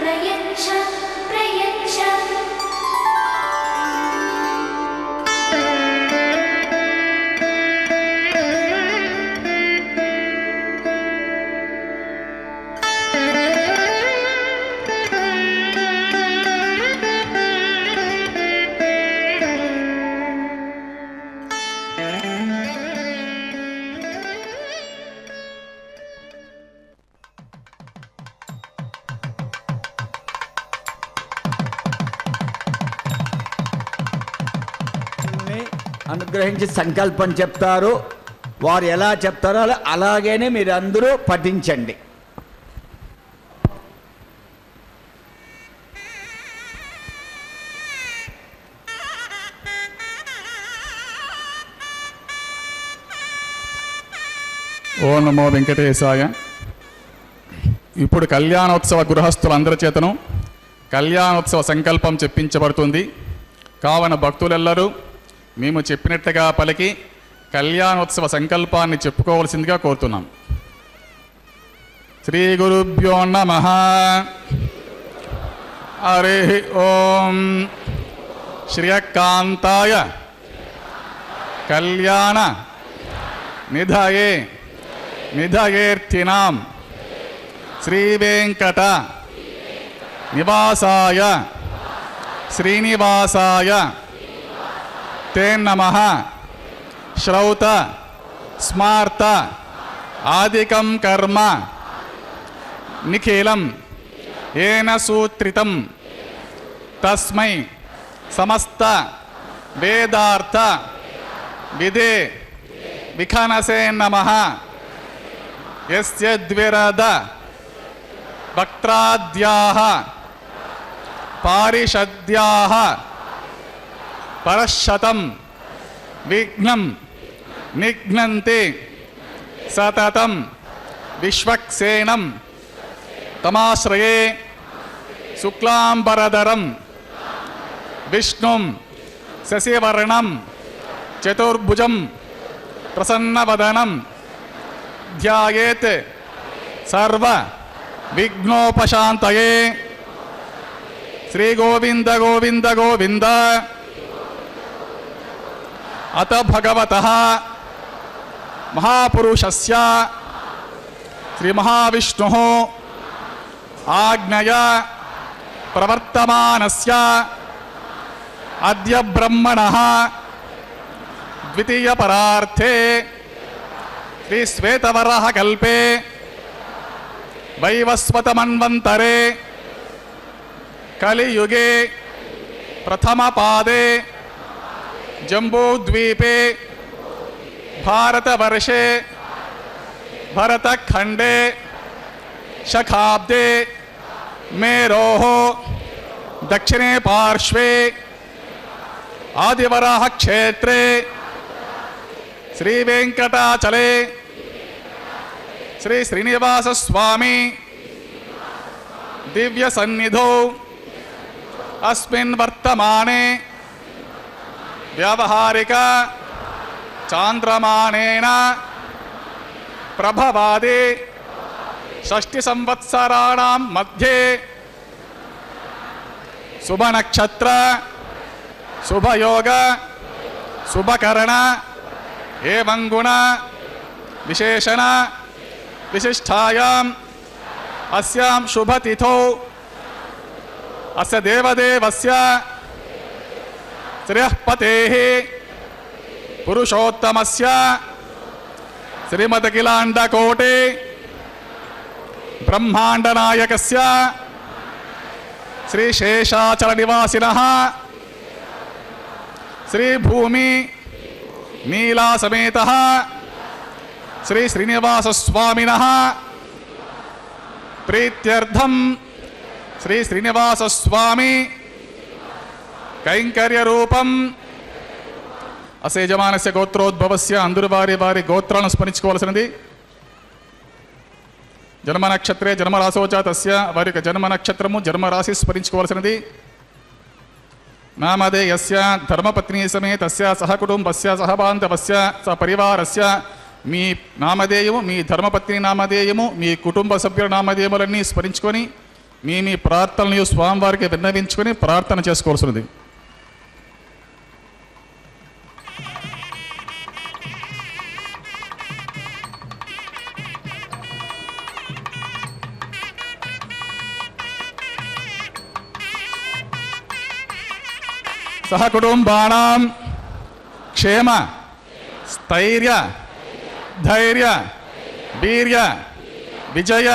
प्रयच्छ प्रयच्छ అనుగ్రహించి సంకల్పం చెప్తారు. వారు ఎలా చెప్తారో అలాగేనే మీరు అందరూ పఠించండి. ఓం నమో వెంకటేశాయ. ఇప్పుడు కళ్యాణోత్సవ గృహస్థులందరి చేతను కళ్యాణోత్సవ సంకల్పం చెప్పించబడుతుంది. కావున భక్తులెల్లరూ మేము చెప్పినట్టుగా పలికి కళ్యాణోత్సవ సంకల్పాన్ని చెప్పుకోవలసిందిగా కోరుతున్నాం. శ్రీ గురుభ్యో నమః. హరి ఓం. శ్రియకాంతాయ కళ్యాణ నిధయే నిధయేర్థినాం శ్రీవేంకట నివాసాయ శ్రీనివాసాయ తే నమః. శ్రౌత స్మార్త ఆదికం కర్మ నిఖిలం ఏన సూత్రితం తస్మై సమస్త వేదార్థ విదే విఖనసే నమః. యస్య ద్విరద వక్త్రాద్యాః పారిషద్యాః పరశతం విఘ్నం నిఘ్నంతి సతతం విశ్వక్సేనం తమాశ్రయే శుక్లాంబరధరం విష్ణుం శశివర్ణం చతుర్భుజం ప్రసన్నవదనం ధ్యాయేత్ సర్వ విఘ్నోపశాంతయే. శ్రీ గోవింద గోవింద గోవింద. అత భగవతః మహాపురుషస్య శ్రీ మహావిష్ణుః ఆజ్ఞయా ప్రవర్తమానస్య అద్య బ్రహ్మణః ద్వితీయ పరార్థే శ్రీ శ్వేతవరః కల్పే వైవస్వత మన్వంతరే కలియుగే ప్రథమ పాదే జంబూద్వీపే భారతవర్షే భరతఖండే శఖాబ్దే మేరోః దక్షిణే పార్శ్వే ఆదివరాహ క్షేత్రే శ్రీవేంకటాచలే శ్రీ శ్రీనివాస స్వామి దివ్య సన్నిధౌ అస్మిన్ వర్తమానే వ్యావహారిక చాంద్రమానేన ప్రభవాది షష్ఠి సంవత్సరాణం మధ్యే శుభనక్షత్ర శుభయోగ శుభకరణ ఏవం గుణ విశేషణ విశిష్టాయాం అస్యాం శుభతిథౌ అస్య దేవదేవస్య శ్రేయఃపతేః పురుషోత్తమస్య శ్రీమదఖిలాండకోటి బ్రహ్మాండనాయకస్య శ్రీశేషాచల నివాసినః శ్రీభూమి నీలాసమేతః శ్రీ శ్రీనివాస స్వామినః ప్రీత్యర్థం శ్రీ శ్రీనివాస స్వామి కైంకర్య రూపం అసేజమానస్య గోత్రోద్భవస్య అందరు వారి వారి గోత్రాలను స్మరించుకోవాల్సినది. జన్మ నక్షత్రే జన్మరాశోచ తస్య వారి యొక్క జన్మ నక్షత్రము జన్మరాశి స్మరించుకోవాల్సినది. నామధేయస్య ధర్మపత్ని సమేతస్య సహకుటుంబస్య సహబాంధవస్య సపరివారస్య మీ నామధేయము, మీ ధర్మపత్ని నామధేయము, మీ కుటుంబ సభ్యుల నామధేయములన్నీ స్మరించుకొని మీ ప్రార్థనలు స్వామివారికి విన్నవించుకొని ప్రార్థన చేసుకోవాల్సినది. సహకుటుంబానాం క్షేమ స్థైర్య ధైర్య వీర్య విజయ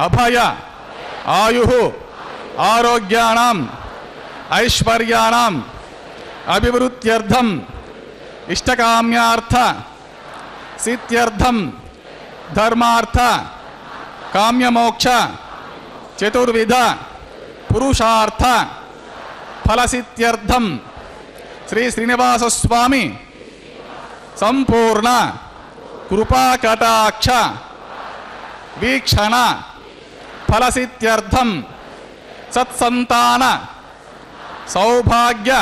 అభయ ఆయు ఆరోగ్యానాం ఐశ్వర్యానాం అభివృద్ధ్యర్థం ఇష్టకామ్యార్థ సిద్ధ్యర్థం ధర్మార్థ కామ్యమోక్ష చతుర్విధ పురుషార్థ ఫలసిద్ధ్యర్థం శ్రీ శ్రీనివాస స్వామి సంపూర్ణ కృపాకటాక్ష వీక్షణ ఫలసిద్ధ్యర్థం సత్సంతాన సౌభాగ్య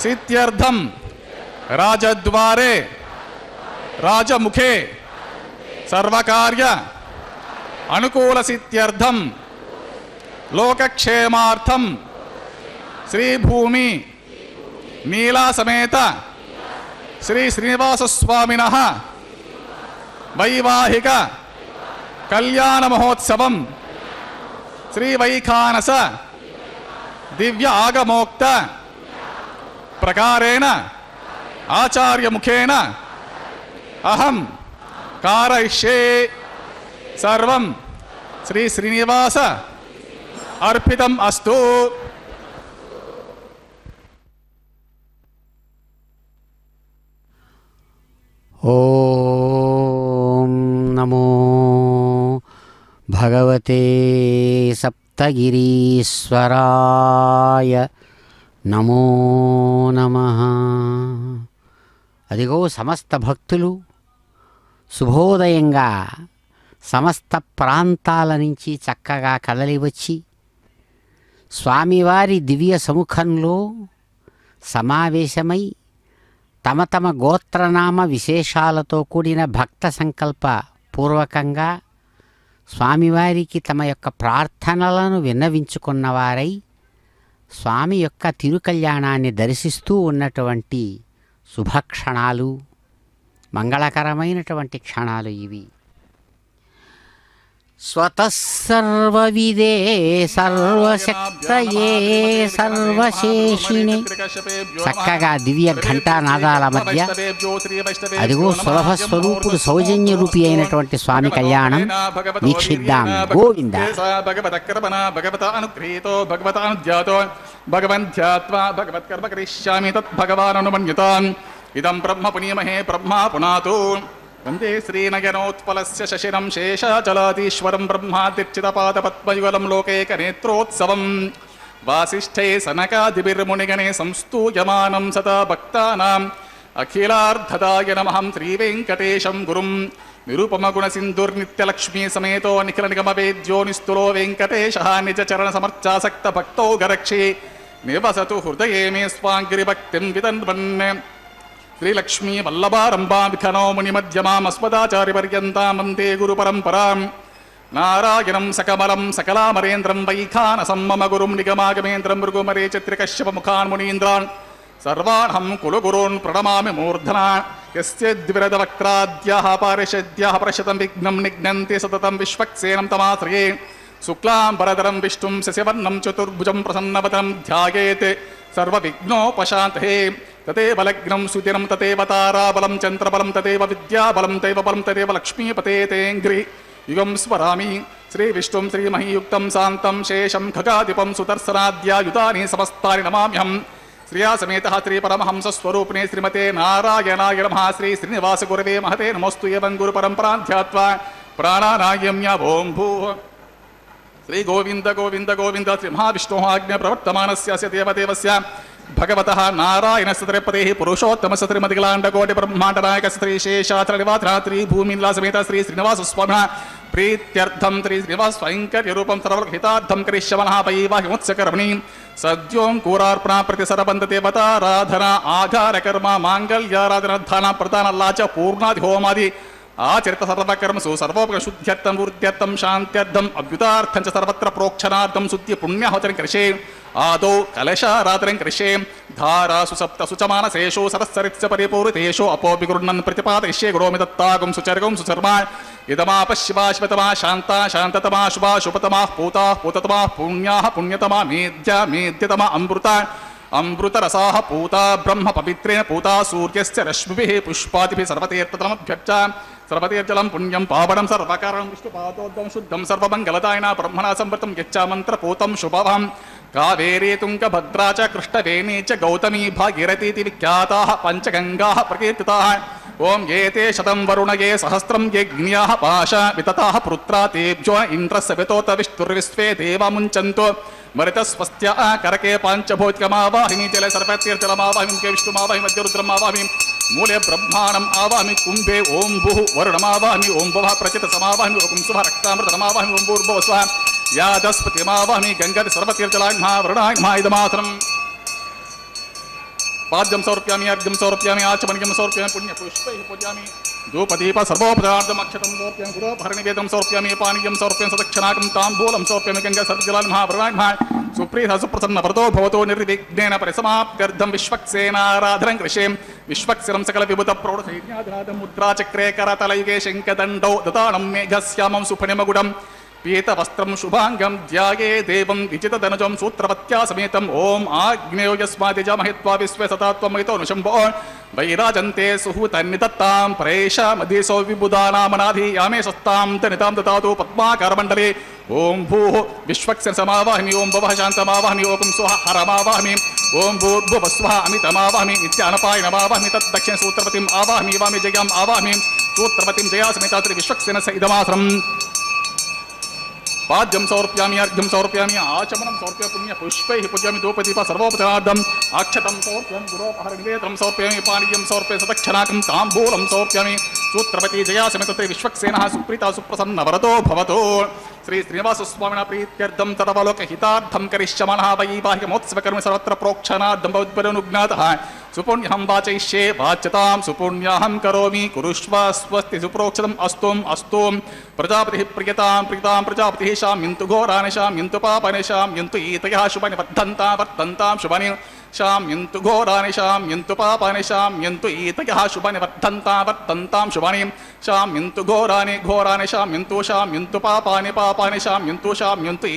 సిద్ధ్యర్థం రాజద్వారే రాజముఖే సర్వకార్య అనుకూల సిద్ధ్యర్థం లోకక్షేమార్థం శ్రీభూమి నీలా సమేత శ్రీ శ్రీనివాస స్వామినః వైవాహిక కళ్యాణ మహోత్సవం శ్రీ వైఖానస దివ్య ఆగమోక్త ప్రకారేణ ఆచార్యముఖేన అహం కారయిష్యే సర్వం శ్రీ శ్రీనివాస అర్పితం అస్తు. ఓం నమో భగవతే సప్తగిరీశ్వరాయ నమో నమః. అదిగో సమస్త భక్తులు శుభోదయంగా సమస్త ప్రాంతాల నుంచి చక్కగా కదలి వచ్చి స్వామివారి దివ్య సముఖంలో సమావేశమై తమ తమ గోత్రనామ విశేషాలతో కూడిన భక్త సంకల్ప పూర్వకంగా స్వామివారికి తమ యొక్క ప్రార్థనలను విన్నవించుకున్నవారై స్వామి యొక్క తిరుకళ్యాణాన్ని దర్శిస్తూ ఉన్నటువంటి శుభక్షణాలు, మంగళకరమైనటువంటి క్షణాలు ఇవి. స్వతః సర్వవిదే సర్వశక్తయే సర్వశేషిణి. చక్కగా దివ్య ఘంటానాదాల మధ్య అదిగో సులభ స్వరూపుడు సౌజన్య రూపి అయినటువంటి స్వామి కళ్యాణం వీక్షిద్దాం. గోవింద. భగవత అనుగ్రహీతో భగవత అనుధ్యాతో భగవన్ ధ్యాత్వా భగవత్కర్మ కరిష్యామి తత్ భగవాన్ అనుమన్యతాం. ఇదం బ్రహ్మ పునీమహే బ్రహ్మా పునాతు. వందే శ్రీనయనోత్పలస్య శశిరం శేషాచలాదీశ్వరం బ్రహ్మాదిర్చితపాదపద్మయుగలం లోకైకనేత్రోత్సవం. వాసిష్ఠై సనకాదిభిర్మునిగణే సంస్తూయమానం సదా భక్తానాం అఖిలార్ధదాయ నమః. శ్రీవేంకటేశం గురుం నిరుపమగుణసింధుర్నిత్యలక్ష్మీ సమేతో నిఖిలనిగమవేద్యో నిస్తులో వెంకటేశः నిజచరణసమర్చాసక్త భక్తౌ గరక్షే నివసతు హృదయే మే స్వాంగిరిభక్తిం వితన్వన్. శ్రీలక్ష్మీ వల్లభారంభా విఖనో మునిమధ్యమామస్మదాచార్యపర్యంతాం వందే గురు పరంపరాం. నారాయణం సకమలం సకలామరేంద్రం వైఖానసం మమ గురుం నిగమాగమేంద్రం భృగుమరే చత్రికశ్యపముఖాన్ మునీంద్రాన్ సర్వాణం కులగురోన్ ప్రణమామి మూర్ధనా. యస్యద్విరదవక్త్రాద్యాః పారిషద్యాః ప్రశతం విఘ్నం నిఘ్నంతి సతతం విశ్వక్సేనం తమాశ్రయే. శుక్లాంబరధరం విష్ణుం శశివర్ణం చతుర్భుజం ప్రసన్నవదనం ధ్యాయేత్ సర్వవిఘ్నోపశాంతయే. తదేవ లగ్నం సుదినం తదేవ తారాబలం చంద్రబలం తదేవ విద్యాబలం దైవబలం తదేవ లక్ష్మీపతే తేంఘ్రి యుగం స్మరామి. శ్రీవిష్ణుం శ్రీమహీయుక్తం శాంతం శేషం ఖగాధిపం సుదర్శనాద్యాయుధాని సమస్తాని నమామ్యహం. శ్రీయాసమేతః శ్రీపరమహంసస్వరూపిణే శ్రీమతే నారాయణాయ నమః. శ్రీ శ్రీనివాస గురవే మహతే నమోస్తు. ఏవం గురు పరంపరాం ధ్యాత్వా ప్రాణానాయమ్య ఓం భూః. శ్రీ గోవింద గోవింద గోవింద. శ్రీ మహావిష్ణోః ఆజ్ఞ ప్రవర్తమానస్య దేవదేవస్య భగవతః నారాయణస్య త్రిపదేః పురుషోత్తమస్య త్రిమతిలాండకోటి బ్రహ్మాండనాయకస్య శ్రీ శేషాచలనివాసరాత్రి భూమిన్లాసమేత శ్రీ శ్రీనివాస స్వామినః ప్రీత్యర్థం శ్రీ శ్రీనివాస స్వయంకర్యరూపం సర్వహితార్థం కరిష్యమనః వైవాహిమోత్సకర్మణి. సద్యోంకూరార్పణ ప్రతిసరబంధ దేవతారాధన ఆఘారకర్మ మాంగళ్యారాధన ధాన ప్రధానల్లాచ పూర్ణాది హోమాది ఆచరిత సర్వకర్మసు సర్వోపశుద్ధ్యర్థం వృద్ధ్యర్థం శాంత్యర్థం అభ్యుతార్థం చ సర్వత్ర ప్రోక్షణార్థం శుద్ధి పుణ్యాహోచరం కరిషే ఆదౌ కలశారాధనం కరిష్యే ధారాసు సప్తసు చ మానసేషు సరస్సరిత్స పరిపూరితేషు అపోభిగృహ్ణన్ ప్రతిపాదయిష్యే గురోమి దత్తాగం సుచర్గం సుచర్మా ఇదమాప శివా శివతమా శాంతా శాంతతమా శుభా శుభతమా పూతా పూతతమా పుణ్యా పుణ్యతమా మేధ్య మేధ్యతమా అమృత అమృతరసాః పూతా బ్రహ్మ పవిత్రేణ పూతా సూర్యస్య రశ్మిభిః పుష్పాదిభిः సర్వతీర్థతమభ్యర్చ సర్వతీర్థజలం పుణ్యం పావనం సర్వకారణం విష్ణుపాదోద్గం శుద్ధం సర్వమంగళదాయన బ్రహ్మణా సంవృతం యచ్చామంత్రపూతం శుభవం కావేరీ తుంగభద్రా చ కృష్ణవేణీ చ గౌతమీ భాగీరథీతి విఖ్యాతాః పంచగంగాః ప్రకీర్తితాః ఓం ఏతే శతం వరుణగే సహస్రం యజ్ఞాః పాశ వితతాః పుత్రా తేభ్యో ఇంద్రస్య వితోత విష్ణుర్విశ్వే దేవముంచంతో మరితస్వస్త్య కరకే పాంచభౌతికమావాహిని జల సర్వతీర్థలమావాహిం కే విష్ణుమావాహి మధ్యరుద్రమావాహిం మూలే బ్రహ్మాణం ఆవాహమి కుంభే ఓం భుః వరుణమావాహమి ఓం భవః ప్రచిత సమావాహమి ఓం శుభ రక్తామృతమావాహమి ఓం భూర్భువః స్వః యాదస్పతిమావాహమి గంగతి సర్వతీర్థలాగ్మా వరుణాగ్మా ఇదమాసనం పాద్యం సమర్ప్యామి అర్ఘ్యం సమర్ప్యామి ఆచమనికం సమర్ప్యామి పుణ్యపుష్పైః పూజయామి ధూపదీప సర్వోపచారార్థం అక్షతం సమర్ప్యామి గురోపహరణివేదం సమర్ప్యామి పానీయం సమర్ప్యామి సదక్షిణాకం తాంబూలం సమర్ప్యామి గంగా సర్వజలాగ్మా వరుణాగ్మా సుప్రీత సుప్రసన్న వరదో భవతో నిర్విఘ్నేన పరిసమాప్త్యర్థం విశ్వక్సేనారాధనం కృషే విశ్వక్సేనం సకల విభుత ప్రౌఢసైన్యాధినాథం ముద్రాచక్రే కరతలయుగే శంఖదండౌ దతాళం మేఘశ్యామం సుఫణిమగుడం పీతవస్త్రం శుభాంగం ధ్యాయే దేవం విజితధనుజం సూత్రవత్యా సమేతం ఓం ఆగ్నేయో యస్మాదిజామహిత్వా విశ్వే సతాత్వమహితో నుశంభో వైరాజంతే సుహూతన్నిదత్తాం ప్రేషామధీసో విబుధానామనాధీయామే స్వస్తాం తనితాం దతాతు పద్మాకారమండలే ఓం భూః విశ్వక్సేన సమావాహమి ఓం భవః శాంతమావాహమి ఓం స్వః హరమావాహమి ఓం భూర్భువః స్వః అమితమావాహమి నిత్యానపాయనమావాహమి తద్దక్షిణ సూత్రపతిం ఆవాహమి వామి జయాం ఆవాహమి సూత్రపతిం జయాసమితాత్రి విశ్వక్సేనస్య ఇదమాసనం పాద్యం సమర్ప్యామి అర్ఘ్యం సమర్ప్యామి ఆచమనం సమర్ప్య పుణ్య పుష్పైః పూజయామి ధూపదీప సర్వోపచారార్థం అక్షతం సమర్ప్యామి గురోపహరణివేదం సమర్ప్యామి పానీయం సమర్ప్య సదక్షిణాకం తాంబూలం సమర్ప్యామి సూత్రపతి జయాసమితత్రే విశ్వక్సేనః సుప్రీతా సుప్రసన్న వరదో భవతో శ్రీ శ్రీనివాసస్వామిన ప్రీత్యర్థం తదవలోకహితార్థం కరిష్యమాణः వైవాహికమోత్సవకర్మ సర్వత్ర ప్రోక్షణార్థం భవద్భరనుజ్ఞాతः సుపుణ్యహం వాచయిష్యే వాచ్యతాం సుపుణ్యహం కరోమి కురుష్వ స్వస్తి సుప్రోక్షతం అస్తోం అస్తోం ప్రజాపతిః ప్రియతాం ప్రియతాం ప్రజాపతిః శామ్యంతు ఘోరాని శామ్యంతు పాపాని శామ్యంతు ఈతయః శుభాని వర్ధంతాం వర్ధంతాం శుభాని శామ్యంతు ఘోరాని శామ్యంతు పాపాని శామ్యంతు ఈతయః శుభాని వర్ధంతాం వర్ధంతాం శుభాని శామ్యంతు ఘోరాని ఘోరాని శామ్యంతు శామ్యంతు పాపాని పాపాని శామ్యంతు శామ్యంతు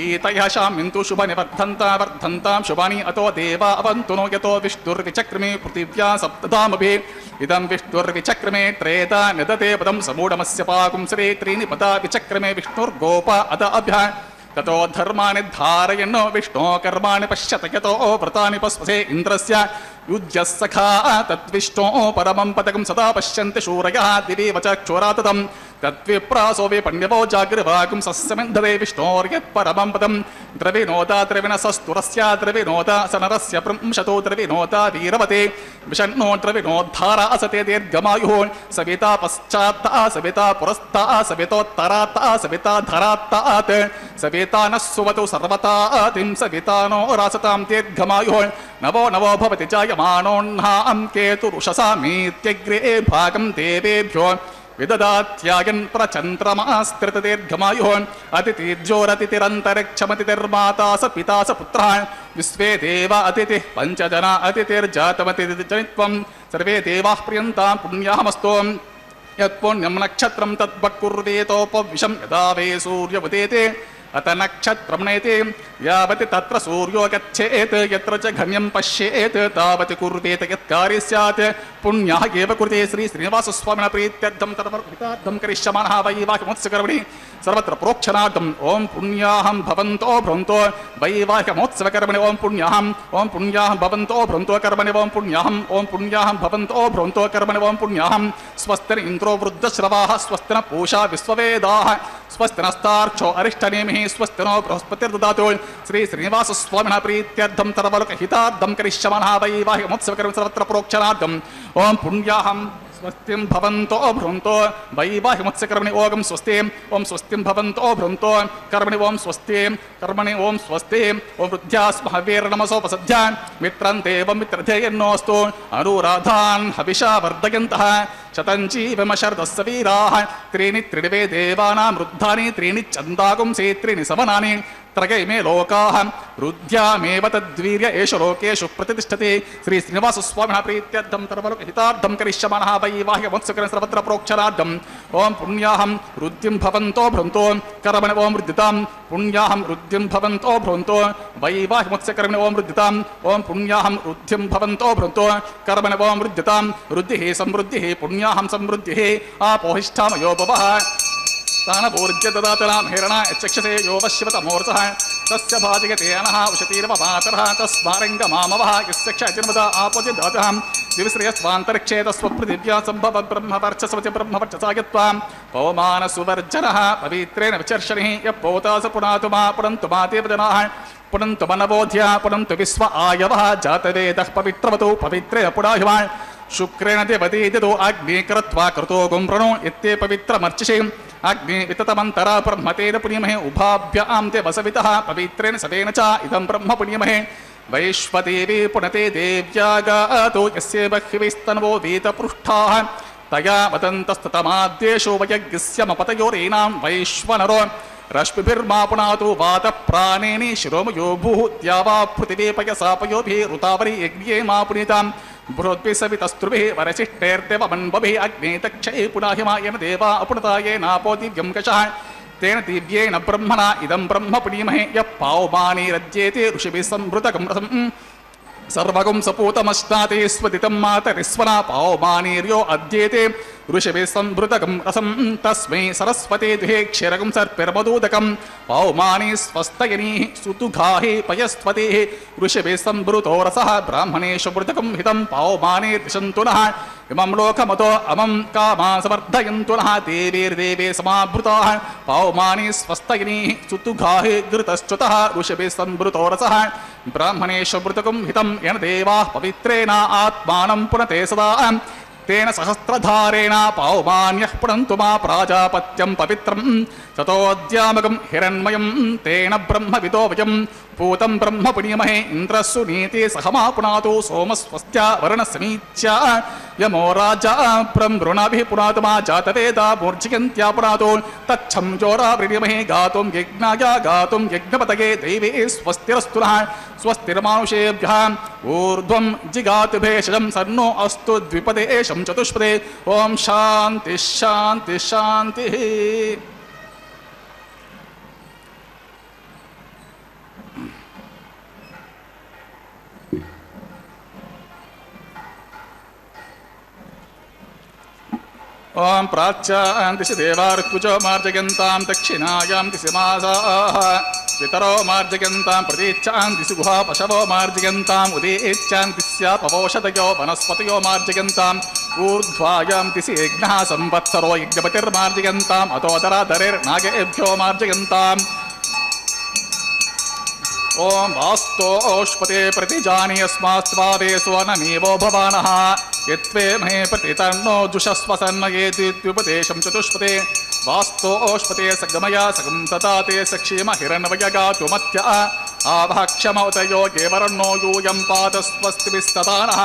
ఈతయః శామ్యంతు శుభాని వర్ధంతాం వర్ధంతాం శుభాని అతో దేవా అవంతు యతో విష్ణుర్విచక్రమే పృథివ్యా సప్తధామభి ఇదం విష్ణుర్విచక్రమే త్రేతా నిదతే పదం సమూఢమస్య పాకుంసరే త్రీని పదా విచక్రమే విష్ణుర్గోప అద అభ్య తతో ధర్మాని ధారయన్ విష్ణో కర్మాణి పశ్యత యతో వ్రతాని పస్వసే ఇంద్రస్య యుజ్యః సఖా తద్విష్ణో పరమం పదకం సదా పశ్యంతి శూరయః దివీవ చ క్షోరాతతం తద్విప్రాసో విపణ్యవో జాగ్రవాగం సస్యమింధదే విష్ణోర్యత్ పరమం పదం ద్రవినోదా ద్రవిణసస్తురస్య ద్రవినోదా సనరస్య పుంశతో ద్రవినోదా వీరవతే విషన్నో ద్రవినోద్ధారా అసతే దీర్ఘమాయుః సవితా పశ్చాత్తా సవితా పురస్తా సవితోత్తరాత్తా సవితా ధరాత్తాత్ సవితా నః సువతు సర్వతాతిం సవితానో రాసతాం దీర్ఘమాయుః నవో నవో భవతి జాయమానోన్హాం కేతురుషసామీత్యగ్రే భాగం దేవేభ్యో విదదాత్యాయన్ ప్రచంద్రమాస్త్రితదీర్ఘమాయుః అతిథిర్జోరతిథిరంతరిక్షమతిథిర్మాతా స పితా స పుత్రः విశ్వే దేవ అతిథిః పంచజన అతిథిర్జాతమతిథిజనిత్వం సర్వే దేవాః ప్రియంతాం పుణ్యాహమస్తు యత్పుణ్యం నక్షత్రం తద్వక్కుర్వేతోపవిశం యదా వే సూర్యముదేతే అత నక్షత్రం నైతే యావతి తత్ర సూర్యో గచ్చేత్ యత్ర చ గమ్యం పశ్యేత్ తావతి కుర్వేత యత్కార్య స్యాత్ పుణ్యః ఏవ కృతే శ్రీ శ్రీనివాసస్వామిన ప్రీత్యర్థం తదవర్హితార్థం కరిష్యమాణः వైవాహికమోత్సవకర్మణి సర్వత్ర ప్రోక్షణార్థం ఓం పుణ్యాహం భవంతో భ్రంతో వైవాహికమోత్సవకర్మణి ఓం పుణ్యాహం భవంతో భ్రంతో కర్మణి ఓం పుణ్యాహం భవంతో భ్రంతో కర్మణి ఓం పుణ్యాహం స్వస్తిన ఇంద్రో వృద్ధశ్రవాः స్వస్తిన పూషా విశ్వవేదాः స్వస్తినస్తార్క్షో అరిష్టనేమిః స్వస్తినో బృహస్పతిర్దదాతు శ్రీ శ్రీనివాసస్వామిన ప్రీత్యర్థం తదవలోకహితార్థం కరిష్యమాణः వైవాహికమోత్సవకర్మణి సర్వత్ర ప్రోక్షణార్థం ఓం పుణ్యాహం స్వస్తిం భవంతో భృంతో వైవాహిమత్స్యకర్మణి ఓం స్వస్తి ఓం స్వస్తిం భవంతో భృంతో కర్మణి ఓం స్వస్తి కర్మణి ఓం స్వస్తి ఓం వృద్ధ్యాస్మహవీర్నమసోపసద్ధ్యా మిత్రం దేవం మిత్రధేయన్నోస్తు అనురాధాన్ హవిషా వర్ధయంతః శతంజీవమశర్దస్స వీరాः త్రీణి త్రిడివే దేవానాం వృద్ధాని త్రీణి చందాగుంసే త్రీణి సమనాని త్రయైమే లోకాః రుద్ధ్యామేవ తద్వీర్య ఏష లోకేషు ప్రతిష్టతి. శ్రీ శ్రీనివాసస్వామినः ప్రీత్యర్థం సర్వలోకహితార్థం కరిష్యమాణः వైవాహికవత్సకరం సర్వత్ర ప్రోక్షణార్థం ఓం పుణ్యాహం వృద్ధిం భవంతో భృంతో కర్మణి ఓం వృద్ధితాం పుణ్యాహం వృద్ధిం భవంతో భృంతో వైవాహికవత్సకర్మణి ఓం వృద్ధితాం ఓం పుణ్యాహం వృద్ధిం భవంతో భృంతో కర్మణి ఓం వృద్ధితాం వృద్ధిః సమృద్ధిః పుణ్యాహం సమృద్ధిః ఆపోహిష్ఠామయోపవః స్థానపూర్జ్య దదాతలాం హిరణా యచ్చక్షసే యో వశ్యవతమూర్ధః తస్య భాజయతే అనః ఉషతీరవపాతరః తస్మారంగమామవః యస్య క్షయతిర్మద ఆపోజిదాతః దివిశ్రేయస్వాంతరిక్షే తస్వపృథివ్యా సంభవ బ్రహ్మవర్చస్వతి బ్రహ్మవర్చసాయత్వాం పవమానసువర్జనः పవిత్రేణ విచర్షణిः యః పోతాస పునాతు మా పునంతు మా దేవజనాः పునంతు మనబోధ్య పునంతు విశ్వ ఆయవः జాతవేదః పవిత్రవతు పవిత్రే పుడాహివాన్ శుక్రేణ దేవతీదితో అగ్ని కృత్వా కృతో గుంప్రణో ఇత్తే పవిత్రమర్చిషే అగ్ని వితతమంతరా బ్రహ్మతేన పుణ్యమహే ఉభాభ్యాం తే వసవితః పవిత్రేణ సవేన చ ఇదం బ్రహ్మ పుణ్యమహే వైశ్వదేవి పునతే దేవ్యాగాతో యస్య బహ్విస్తన్వో వీతపృష్ఠాః తయా వదంతస్తతమాద్యేషు వయజ్ఞస్యమపతయోరేనాం వైశ్వనరో రశ్మిభిర్మా పునాతు వాత ప్రాణేని శిరోమయో భూః ద్యావా పృథివీ పయసాపయోభిः ఋతావరి యజ్ఞే మా పునీతాం బృహద్భిः సవితస్త్రుభిः వరసిష్ఠైర్దేవమన్వభిः అగ్నే తక్షయే పునాహిమాయేన దేవా అపునతాయేనాపో దివ్యం కషः తేన దివ్యేన బ్రహ్మణా ఇదం బ్రహ్మ పుణ్యమహే యః పావమానీరజ్యేతే ఋషిభిः సంభృతకం రసం సర్వగం సపూతమశ్నాతే స్వదితం మాతరిస్వనా పావమానీర్యో అద్యేతే ఋషిభిः సంభృతకం రసం తస్మై సరస్వతే దుహే క్షీరకం సర్పిర్మదూదకం పౌమాని స్వస్తయనీః సుతుఘాః పయస్వతేః ఋషిభిः సంభృతో రసః బ్రాహ్మణేషు మృతకం హితం పౌమానే దిశन्तు నః ఇమం లోకమతో అమం కామా సమర్థయంతు నః దేవీర్దేవే సమాభృతాః పౌమాని స్వస్తయనీః సుతుఘాః ఘృతశ్చుతః ఋషిభిः సంభృతో రసః బ్రాహ్మణేషు మృతకం హితం యన దేవాః పవిత్రేణ ఆత్మానం పునతే సదా తేన సహస్రధారేణ పౌమాన్యః పునంతు మా ప్రాజాపత్యం పవిత్రం తతోద్యామకం హిరణ్మయం తేన బ్రహ్మవిదో వయం పూతం బ్రహ్మ పుణ్యమహే ఇంద్రస్సు నీతి సహమా పునాతు సోమస్వస్త్యా వరుణసమీచ్యా యమో రాజా బ్రహ్మృణాభిః పునాతు మా జాతవేదా మూర్ఛయంత్యా పునాతు తచ్చం జోరా ప్రణిమహే గాతుం యజ్ఞాయ గాతుం యజ్ఞపతగే దైవే స్వస్తిరస్తు నః స్వస్తిర్మానుషేభ్యः ఊర్ధ్వం జిగాతు భేషజం సన్నో అస్తు ద్విపదేశం చతుష్పదే ఓం శాంతి శాంతి శాంతి. ఓం ప్రాచ్యాం దిశ దేవార్కుచో మార్జయంతాం దక్షిణాయాం దిశ మాసాః పితరో మార్జయంతాం ప్రతీచ్ఛాం దిశ గుహా పశవో మార్జయంతాం ఉదేచ్ఛాం దిశ్యా పవోషదయో వనస్పతయో మార్జయంతాం ఊర్ధ్వాయాం దిశ యజ్ఞః సంవత్సరో యజ్ఞపతిర్మార్జయంతాం అతోదరాధరేర్నాగేభ్యో మార్జయంతాం. ఓం వాస్తోష్పతే ప్రతిజాని యస్మాస్త్వావే స్వనమేవో భవానః యత్వే మహే ప్రతితన్నో జుషస్వసన్నయేత్యుపదేశం చతుష్పతే వాస్తోష్పతే సగమయా సగం సతాతే సక్షేమ హిరణ్వయగాతుమత్య ఆవహక్షమౌతయో గేవరన్నో యూయం పాత స్వస్తిభిస్తతానః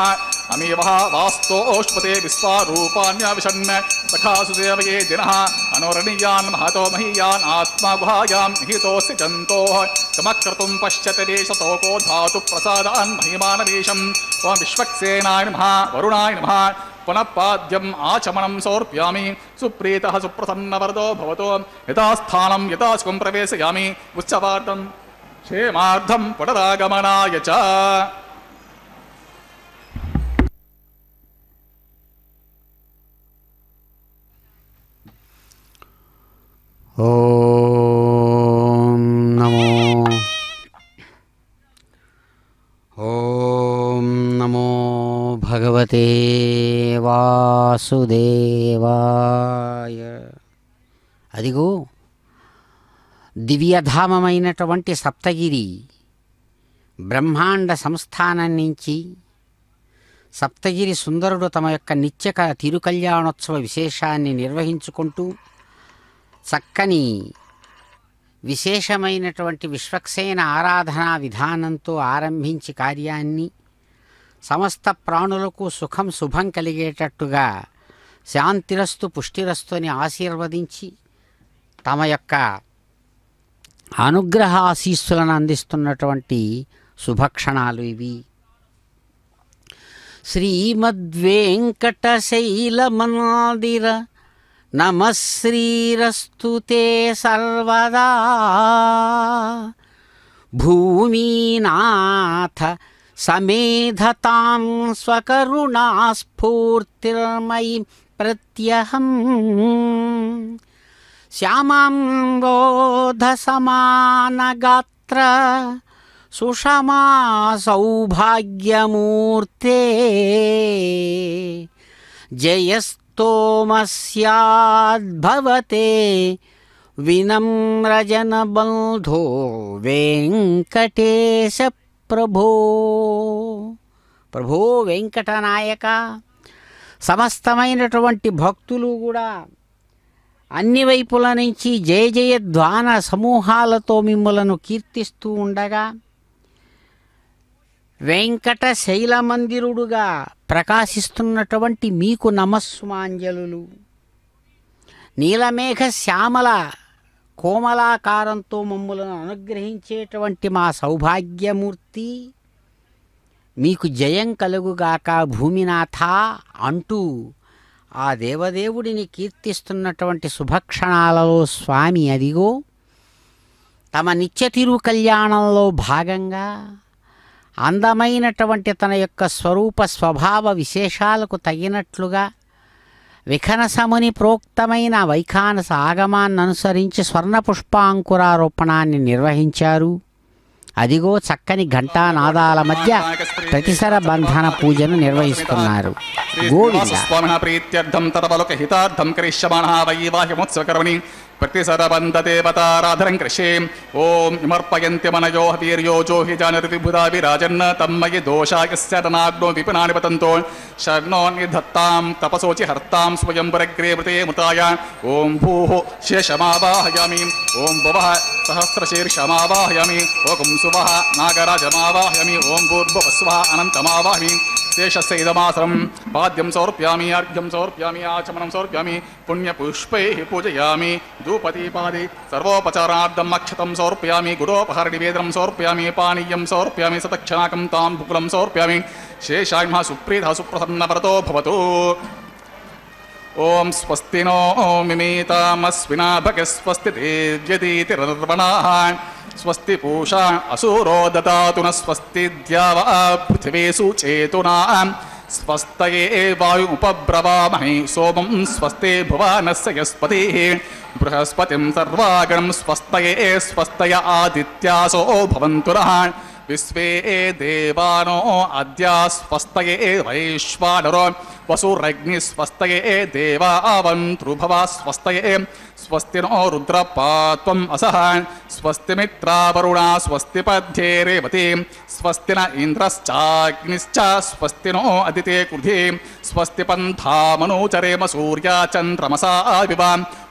అమీవః వాస్తోష్పతే విశ్వారూపాణ్యవిషణ్ సఖాసు దేవయే దినః అనోరణీయాన్ మహతో మహీయాన్ ఆత్మా గుహాయాం నిహితోస్య జంతోః సమక్రతుం పశ్యతి దేశతోకో ధాతు ప్రసాదాన్ మహిమానవేశం. ఓం విశ్వక్సేనాయ నమః వరుణాయ నమః పునఃపాద్యం ఆచమనం సమర్పయామి. సుప్రీతః సుప్రసన్నవరదో భవతో యథాస్థానం యథాసుఖం ప్రవేశయామి. ఉత్సవార్థం క్షేమార్థం పునరాగమనాయ చ. ఓం నమో భగవతే వాసుదేవాయ. అదిగో దివ్యధామమైనటువంటి సప్తగిరి బ్రహ్మాండ సంస్థానం నుంచి సప్తగిరి సుందరుడు తమ యొక్క నిత్య తిరుకల్యాణోత్సవ విశేషాన్ని నిర్వహించుకుంటూ చక్కని విశేషమైనటువంటి విశ్వక్సేన ఆరాధనా విధానంతో ఆరంభించి కార్యాన్ని సమస్త ప్రాణులకు సుఖం శుభం కలిగేటట్టుగా శాంతిరస్తు పుష్టిరస్తు అని ఆశీర్వదించి తమ యొక్క అనుగ్రహ ఆశీస్సులను అందిస్తున్నటువంటి శుభక్షణాలు ఇవి. శ్రీమద్వేంకటశైలమందిర నమశ్రీరస్తు తే సర్వదా భూమినాథ సమేధతాం స్వకరుణాస్ఫూర్తిర్మయి ప్రత్యహం శ్యామాంబోధసమానగాత్ర సుషమా సౌభాగ్యమూర్తే జయస్తోమస్యాద్భవతే వినమ్రజనబంధో వెంకటేశ ప్రభో. ప్రభో వెంకటనాయక, సమస్తమైనటువంటి భక్తులు కూడా అన్ని వైపుల నుంచి జయ జయ ధ్వాన సమూహాలతో మిమ్మలను కీర్తిస్తూ ఉండగా వెంకట శైలమందిరుడుగా ప్రకాశిస్తున్నటువంటి మీకు నమస్సుమాంజలులు. నీలమేఘ శ్యామల కోమలాకారంతో మమ్ములను అనుగ్రహించేటువంటి మా సౌభాగ్యమూర్తి మీకు జయం కలుగుగాక భూమినాథ అంటూ ఆ దేవదేవుడిని కీర్తిస్తున్నటువంటి శుభక్షణాలలో స్వామి అదిగో తమ నిత్య తిరు కళ్యాణంలో భాగంగా అందమైనటువంటి తన యొక్క స్వరూప స్వభావ విశేషాలకు తగినట్లుగా విఖనసముని ప్రోక్తమైన వైఖానస ఆగమాన్ని అనుసరించి స్వర్ణ పుష్పాంకురారోపణాన్ని నిర్వహించారు. అదిగో చక్కని ఘంటానాదాల మధ్య ప్రతిసర బంధన పూజను నిర్వహిస్తున్నారు. గోవింద ప్రీత్యర్థం తదవలోక హితార్థం కరిష్యమాణః వైవాహ్యముత్సవకర్మణి ప్రతిసరబంధదేవతారాధరం కృషే. ఓం ఇమర్పయంతి మనయో వీర్యో జోహి జానర్విబుధా విరాజన్న తమ్మయి దోషాయస్యతనాగ్నో విపినాని పతంతో శర్ణో నిధత్తాం తపసోచి హర్తాం స్వయంవరగ్రే మృతే ముతాయ. ఓం భూః శేషమావాహయామి, ఓం భువః సహస్రశీర్షమావాహయామి, ఓం సువః నాగరాజమావాహయామి, ఓం భూర్భువస్వః అనంతమావాహయామి. శేషస్య ఇదమాసనం పాద్యం సమర్ప్యామి, అర్ఘ్యం సమర్ప్యామి, ఆచమనం సమర్ప్యామి, పుణ్యపుష్పైః పూజయామి. ధూపదీపాది సర్వోపచారార్థం అక్షతం సమర్ప్యామి, గురోపహరనివేదనం సమర్ప్యామి, పానీయం సమర్ప్యామి, సతక్షణాకం తాంబూలం సమర్ప్యామి. శేషాయ సుప్రీతః సుప్రసన్నవరతో భవతు. ఓం స్వస్తి నో మిమీతామస్వినాభగ స్వస్తి తేజ్యదీతిరర్వణాః స్వస్తి పూషా అసూరో దదాతు న స్వస్తి ద్యావా పృథివీషు చేతునా స్వస్తయే వాయుముపబ్రవామహే సోమం స్వస్తి భువనస్య యస్పతిః బృహస్పతిం సర్వాగణం స్వస్తయే స్వస్తయ ఆదిత్యాసో భవంతు నః విశ్వే దేవానో అద్య స్వస్తయే వైశ్వానరో వసురగ్ని స్వస్తయే దేవావంతృభవ స్వస్తయే స్వస్తి నో రుద్రపాత్వం అసహ స్వస్తి మిత్రావరుణ స్వస్తి పథ్యే రేవతి స్వస్తి న ఇంద్రశ్చాగ్నిశ్చ స్వస్తి నో అదితే కృధి స్వస్తి పంథామనూచరేమ సూర్యచంద్రమసా వివ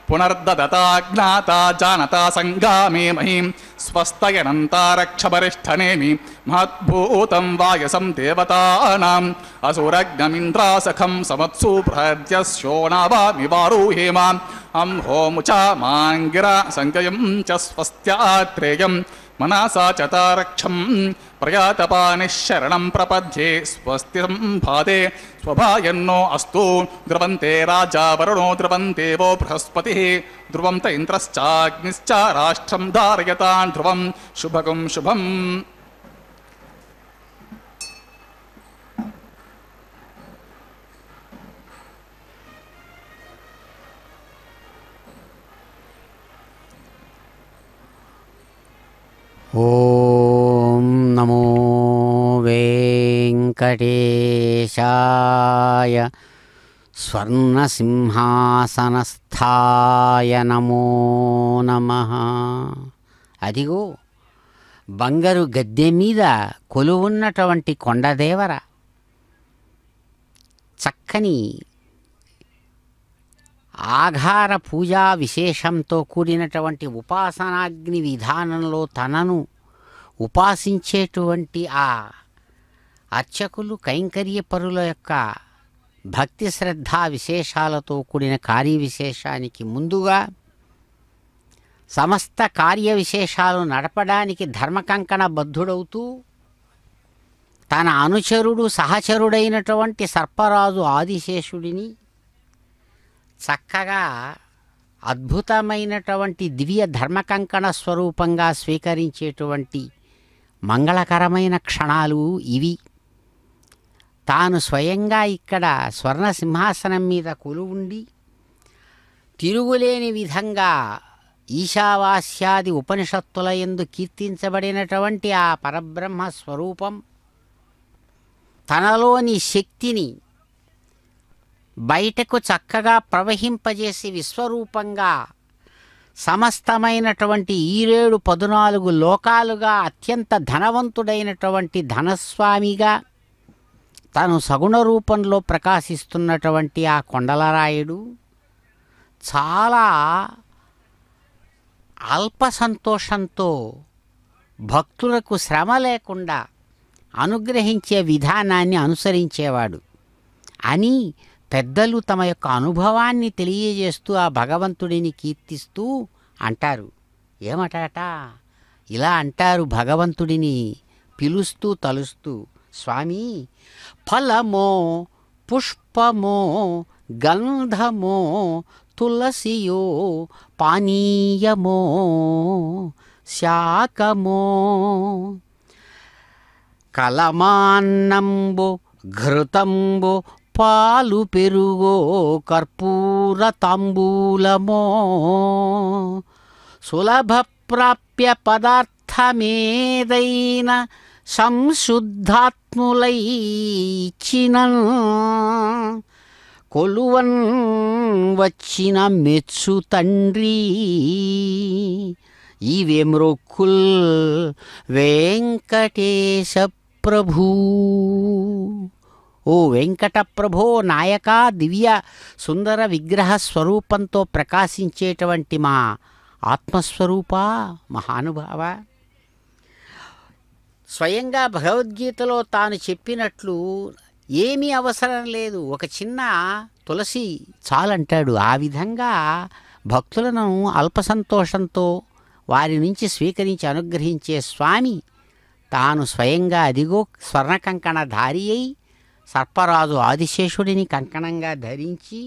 పునర్దదతాజ్ఞాతా జానతా సంగామే మహీం స్వస్తయనంతారక్షపరిష్ఠనేమి మహద్భూతం వాయసం దేవతానాం అసురగ్నమింద్రాసఖం సమత్సు బృహద్యశోణావామి వారుహేమ అంహోముచా మాంగిర సంగయం చ స్వస్త్యాత్రేయం మనసా చతారక్షం ప్రయాతపానిశరణం ప్రపద్యే స్వస్తి సంభాదే స్వభాయన్నో అస్తు ధ్రువంతే రాజా వరుణో ధ్రువంతే వో బృహస్పతి ధ్రువం త ఇంద్రశ్చాగ్నిశ్చ రాష్ట్రం ధారయతాన్ ధ్రువం శుభగం శుభం. ఓం నమో వెంకటేశాయ స్వర్ణసింహాసనస్థాయ నమో నమః. అదిగో బంగారు గద్దె మీద కొలువున్నటువంటి కొండదేవర చక్కని ఆఘార పూజా విశేషంతో కూడినటువంటి ఉపాసనాగ్ని విధానంలో తనను ఉపాసించేటువంటి ఆ అర్చకులు కైంకర్యపరుల యొక్క భక్తి శ్రద్ధా విశేషాలతో కూడిన కార్య విశేషానికి ముందుగా సమస్త కార్య విశేషాలు నడపడానికి ధర్మకంకణ బద్ధుడవుతూ తన అనుచరుడు సహచరుడైనటువంటి సర్పరాజు ఆదిశేషుడిని చక్కగా అద్భుతమైనటువంటి దివ్య ధర్మకంకణ స్వరూపంగా స్వీకరించేటువంటి మంగళకరమైన క్షణాలు ఇవి. తాను స్వయంగా ఇక్కడ స్వర్ణ సింహాసనం మీద కొలువుండి తిరుగులేని విధంగా ఈశావాస్యాది ఉపనిషత్తుల యందు కీర్తించబడినటువంటి ఆ పరబ్రహ్మ స్వరూపం తనలోని శక్తిని బయటకు చక్కగా ప్రవహింపజేసి విశ్వరూపంగా సమస్తమైనటువంటి 14 లోకాలుగా అత్యంత ధనవంతుడైనటువంటి ధనస్వామిగా తను సగుణ రూపంలో ప్రకాశిస్తున్నటువంటి ఆ కొండలరాయుడు చాలా అల్ప సంతోషంతో భక్తులకు శ్రమ లేకుండా అనుగ్రహించే విధానాన్ని అనుసరించేవాడు అని పెద్దలు తమ యొక్క అనుభవాన్ని తెలియజేస్తూ ఆ భగవంతుడిని కీర్తిస్తూ అంటారు. ఏమటాట ఇలా అంటారు భగవంతుడిని పిలుస్తూ తలుస్తూ, స్వామి ఫలమో పుష్పమో గంధమో తులసియో పానీయమో శాకమో కలమాన్నంబో ఘృతంబో పాలు పెరుగో కర్పూర తాంబూలమో సులభ ప్రాప్య పదార్థమేదైన సంశుద్ధాత్ములైచ్చినన్ కొలువన్ వచ్చిన మెచ్చు తండ్రి ఈవేమ్రొక్కుల్ వెంకటేశ ప్రభూ. ఓ వెంకట ప్రభో నాయక, దివ్య సుందర విగ్రహ స్వరూపంతో ప్రకాశించేటువంటి మా ఆత్మస్వరూప మహానుభావ, స్వయంగా భగవద్గీతలో తాను చెప్పినట్లు ఏమీ అవసరం లేదు, ఒక చిన్న తులసి చాలంటాడు. ఆ విధంగా భక్తులను అల్ప సంతోషంతో వారి నుంచి స్వీకరించి అనుగ్రహించే స్వామి తాను స్వయంగా అదిగో స్వర్ణ కంకణ ధారి అయి సర్పరాజు ఆదిశేషుడిని కంకణంగా ధరించి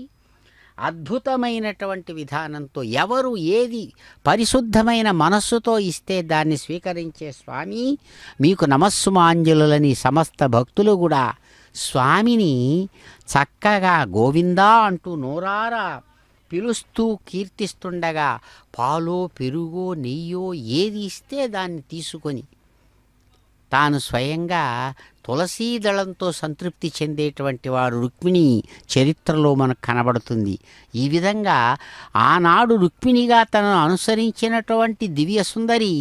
అద్భుతమైనటువంటి విధానంతో ఎవరు ఏది పరిశుద్ధమైన మనస్సుతో ఇస్తే దాన్ని స్వీకరించే స్వామి మీకు నమస్సుమాంజలులని సమస్త భక్తులు కూడా స్వామిని చక్కగా గోవిందా అంటూ నోరారా పిలుస్తూ కీర్తిస్తుండగా పాలో పెరుగో నెయ్యో ఏది ఇస్తే దాన్ని తీసుకొని తాను స్వయంగా తులసీదళంతో సంతృప్తి చెందేటువంటి వాడు రుక్మిణి చరిత్రలో మనకు కనబడుతుంది. ఈ విధంగా ఆనాడు రుక్మిణిగా తనను అనుసరించినటువంటి దివ్యసుందరి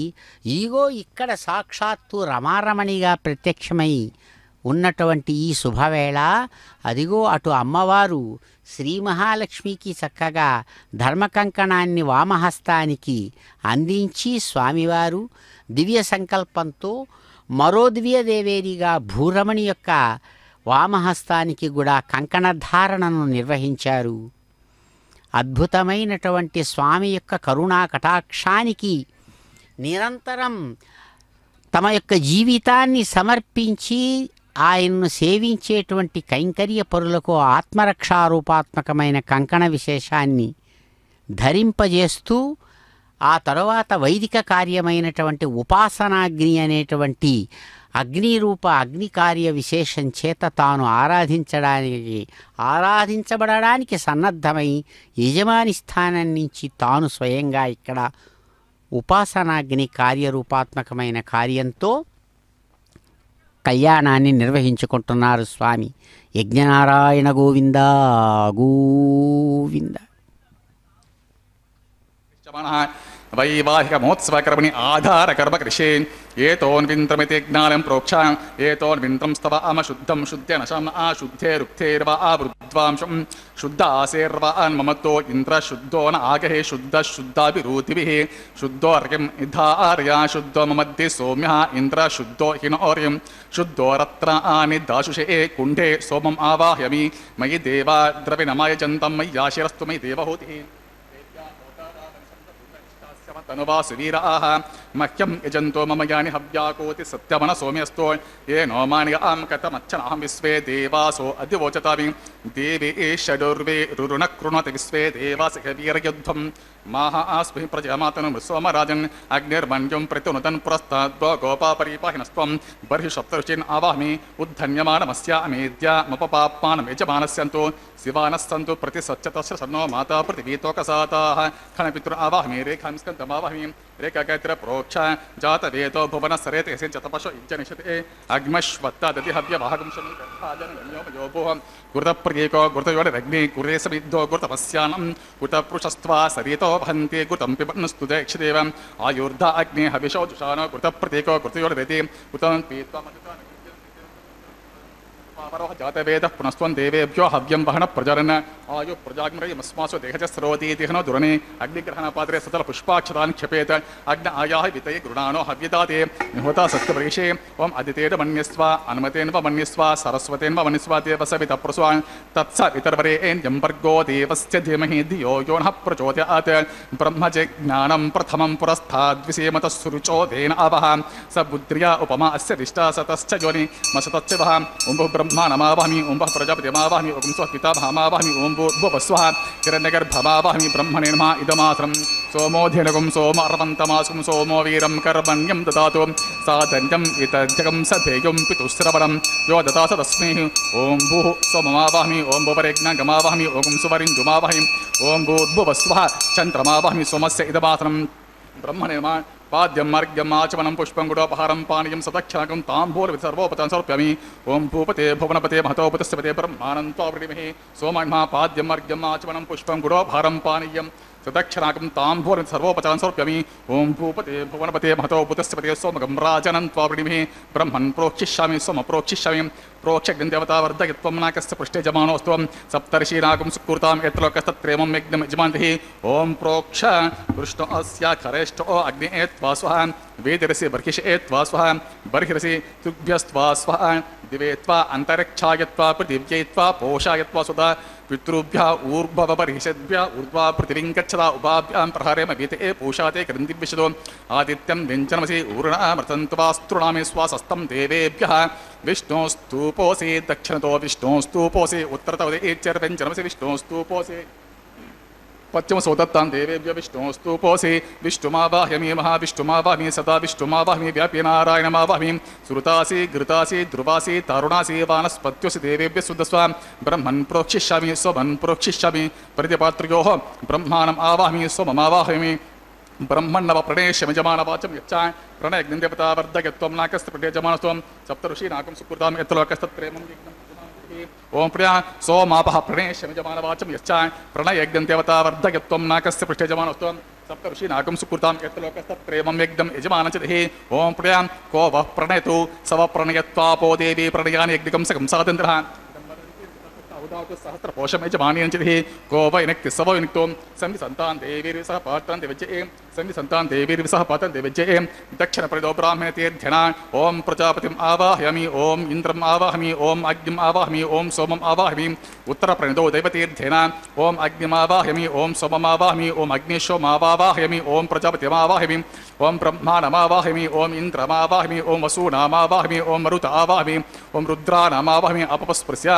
ఈగో ఇక్కడ సాక్షాత్తు రమారమణిగా ప్రత్యక్షమై ఉన్నటువంటి ఈ శుభవేళ అదిగో అటు అమ్మవారు శ్రీ మహాలక్ష్మికి చక్కగా ధర్మకంకణాన్ని వామహస్తానికి అందించి స్వామివారు దివ్య సంకల్పంతో మరో దివ్యదేవేరిగా భూరమణి యొక్క వామహస్తానికి కూడా కంకణధారణను నిర్వహించారు. అద్భుతమైనటువంటి స్వామి యొక్క కరుణా కటాక్షానికి నిరంతరం తమ యొక్క జీవితాన్ని సమర్పించి ఆయన్ను సేవించేటువంటి కైంకర్య పరులకు ఆత్మరక్షారూపాత్మకమైన కంకణ విశేషాన్ని ధరింపజేస్తూ ఆ తరువాత వైదిక కార్యమైనటువంటి ఉపాసనాగ్ని అనేటువంటి అగ్నిరూప అగ్ని కార్య విశేషం చేత తాను ఆరాధించబడడానికి సన్నద్ధమై యజమాని స్థానం నుంచి తాను స్వయంగా ఇక్కడ ఉపాసనాగ్ని కార్యరూపాత్మకమైన కార్యంతో కళ్యాణాన్ని నిర్వహించుకుంటున్నారు స్వామి. యజ్ఞనారాయణ గోవింద గోవింద. वैवाहिकमोत्सवकर्मणि आधारकर्मकृषे एतोन्विन्द्रमिति ज्ञानं प्रोक्षा एतोन्विन्द्रं स्तव अमशुद्धं शुद्ध्यनशम् आशुद्धेरुक्थेर्वा आवृद्ध्वांशं शुद्ध आसेर्वान्ममतो इन्द्र शुद्धो न आगहे शुद्ध शुद्धाभिरूतिभिः शुद्धो अर्यम् इधार्या शुद्धो ममध्ये सौम्यः इन्द्र शुद्धो हिनोर्यं शुद्धो रत्र आनि दाशुषे कुण्डे सोमम् आवाहयामि मयि देवा द्रविणमय जन्तं मय्याशिरस्तु मयि देवहूतिः तनुवासुवीराः मह्यं यजन्तो मम यानि हव्याकोति सत्यमन सौम्यस्तो ये नो मानियां कथमच्छनाहं विश्वे देवासो अधिवोचतामि देवी षडुर्वे रुरुण कृणोति विश्वे देवासि वीरयुद्धं माहा आस्मि प्रजमातनु सोमराजन् अग्निर्मन्युं प्रत्युनुतन् पुरस्ताद्वो गोपापरीपाहिनस्त्वं बर्हि सप्तऋषीन् आवाहमि उद्धन्यमानमस्यामेद्या मपपाप्मानं यजमानस्यन्तु शिवानः सन्तु प्रतिसच्चतस्य सन्नो माता पृथिवीतोकसाताः खनपितृ आवाहमि रेखां स्कन्दमावाहमि रेखाकैत्र प्रोक्ष जातवेदो भुवन सरेते यस्य चतपशो इज्जनिषते अग्मश्वत्तदति हव्यवाहकं शमिकर्भाजनयोभोः गुरुतप्रियेको गुरुतयोरग्नि गुरे समिद्धो गुरुतपस्यानं गुरुतपृषस्त्वा सरितो भन्ते गुरुतं पिबन्नस्तु दक्षदेव आयुर्धा अग्ने हविषो जुषानो गुरुतप्रतीको गुरुतयोरवेदे गुरुतं पीत्वा जातवेदः पुनस्त्वं देवेभ्यो हव्यं वहन प्रजरन् आयु प्रजाग्मरयमस्मासु देहजस्रोति देहनो दुरणे अग्निग्रहणपात्रे सतल पुष्पाक्षतान् क्षपेत अग्न आयाः वितये गृणानो हव्यदाते निहोता सत्यपरिषे ओम अदितेन मन्यस्व अनुमतेन मन्यस्व सरस्वतेन मन्यस्व देवसवित प्रस्वान् तत्स वितर्वरेण्यं वर्गो देवस्य धीमहि धियो यो नः प्रचोदयात् ब्रह्मज्ञानं प्रथमं पुरस्ताद्विषेमतः सुरुचोदेन आवः स बुद्ध्या उपमा अस्य दिष्टा सतश्च योनि मसतश्च वः ओम ब्रह्माणमावाहमि ओम प्रजापतिमावाहमि ओम स्वः पितामहमावाहमि ओम भूर्भुवस्वः हिरण्यगर्भमावाहमि ब्रह्मणे नमः इदमात्रं सोमोऽधिनगुं सोमार्वन्तमासुं सोमो वीरं कर्मण्यं ददातु साधन्यं इतजगं सधेयं पितुश्रवणं यो ददास तस्मै ओम भूः सोममावाहमि ओम भुवरेज्ञागमावाहमि ओम सुवरिञ्जुमावाहमि ओम भूर्भुवस्वः चन्द्रमावाहमि सोमस्य इदमात्रं ब्रह्मणे नमः पाद्यम मार्ग्यम आचमनं पुष्पं गुडोपहारं पानीयं सदक्षाकं ताम्बूलविध सर्वोपतान् समर्पयामि ओम भूपते भुवनपते महतोपतस्य पते ब्रह्माणं त्वावृणीमहे सोमन्मः पाद्यम मार्ग्यम आचमनं पुष्पं गुडोपहारं पानीयं सदक्षिणाकं ताम्बूलविध सर्वोपतान् समर्पयामि ओम भूपते भुवनपते महतोपतस्य पते सोमगं राजनं त्वावृणीमहे ब्रह्मन् प्रोक्षिष्यामि सोम प्रोक्षिष्यामि प्रोक्षग्देवता वर्धयत्वं नाकस्य पृष्ठे जमानोस्त्वं सप्तर्षीनाकं सुकृतां यत्रलोकस्तत्प्रेमं यज्ञं यजमान्तिः ओम प्रोक्ष कृष्ण अस्या खरेष्ठ ओ अग्नि त्वा स्वाहा वेदिरसि बर्हिषे त्वा स्वाहा बर्हिरसि तुभ्यस्त्वा स्वाहा दिवे त्वा अन्तरिक्षायत्वा पृथिव्यै त्वा पोषायत्वा सुधा पितृभ्यः ऊर्ध्वबर्हिषद्भ्यः ऊर्ध्वा पृथिवीं गच्छता उभाभ्यां प्रहरेम वीते पूषाते क्रन्दिभ्यशतो आदित्यं व्यञ्जनमसि ऊर्णमृतन्त्वास्तृणामि स्वासस्तं देवेभ्यः विष्णोस्तूपोऽसि दक्षिणतो विष्णोस्तूपोऽसि उत्तरतोदेच्चर्व्यञ्जनमसि विष्णोस्तूपोऽसि पश्चिमसोदत्तां देवेभ्यो विष्णोस्तूपोऽसि विष्णुमावाहयामि महाविष्णुमावाहयामि सदा विष्णुमावाहयामि व्याप्यनारायणमावाहयामि श्रुतासि घृतासि ध्रुवासि तारुणासि वानस्पत्योऽसि देवेभ्यः सुदस्व ब्रह्मन् प्रोक्षिष्यामि सोमन् प्रोक्षिष्यामि प्रतिपात्र्योः ब्रह्माणम् आवाहयामि सोममावाहयामि ब्रह्मण्णव प्रणेशमजमानवाचं यच्चा प्रणयग्निदेवता वर्धयत्वं नाकस्य प्रणयजमानस्त्वं सप्तऋषीनाकं सुकृतां यत्रलोकस्तत्प्रेमं ओम प्रिया सोमापः प्रणेशमजमानवाचं यच्चा प्रणयज्ञदेवता वर्धयत्वं नाकस्य पृष्ठे जमानस्त्वं सप्तऋषीनाकं सुकृतां यत्रलोकस्तत्प्रेमं यज्ञं यजमानं च देहि ओम प्रिया को वः प्रणयतु स वः प्रणयत्वापो देवी प्रणयानि यज्ञकं सकं सादन्द्रः सहस्रपोषम यजमानीयं च देहि को वै निक्ति स वै निक्तो संधि संतान देवीर्विसह पात्रं देवज्ये संधि संतान देवीर्विसह पात्रं देवज्ये दक्षिणप्रदो ब्राह्मणे तीर्थ्यना ओम प्रजापतिम् आवाहयामि ओम इन्द्रम् आवाहयामि ओम अग्निम् आवाहयामि ओम सोमम् आवाहयामि उत्तरप्रणितो दैवतीर्थ्येन ओम अग्निम् आवाहयामि ओम सोमम् आवाहयामि ओम अग्निशोमावाहयामि ओम प्रजापतिम् आवाहयामि ओम ब्रह्माणम् आवाहयामि ओम इन्द्रम् आवाहयामि ओम वसूनाम् आवाहयामि ओम मरुत आवाहयामि ओम रुद्राणाम् आवाहयामि अपपस्पृश्य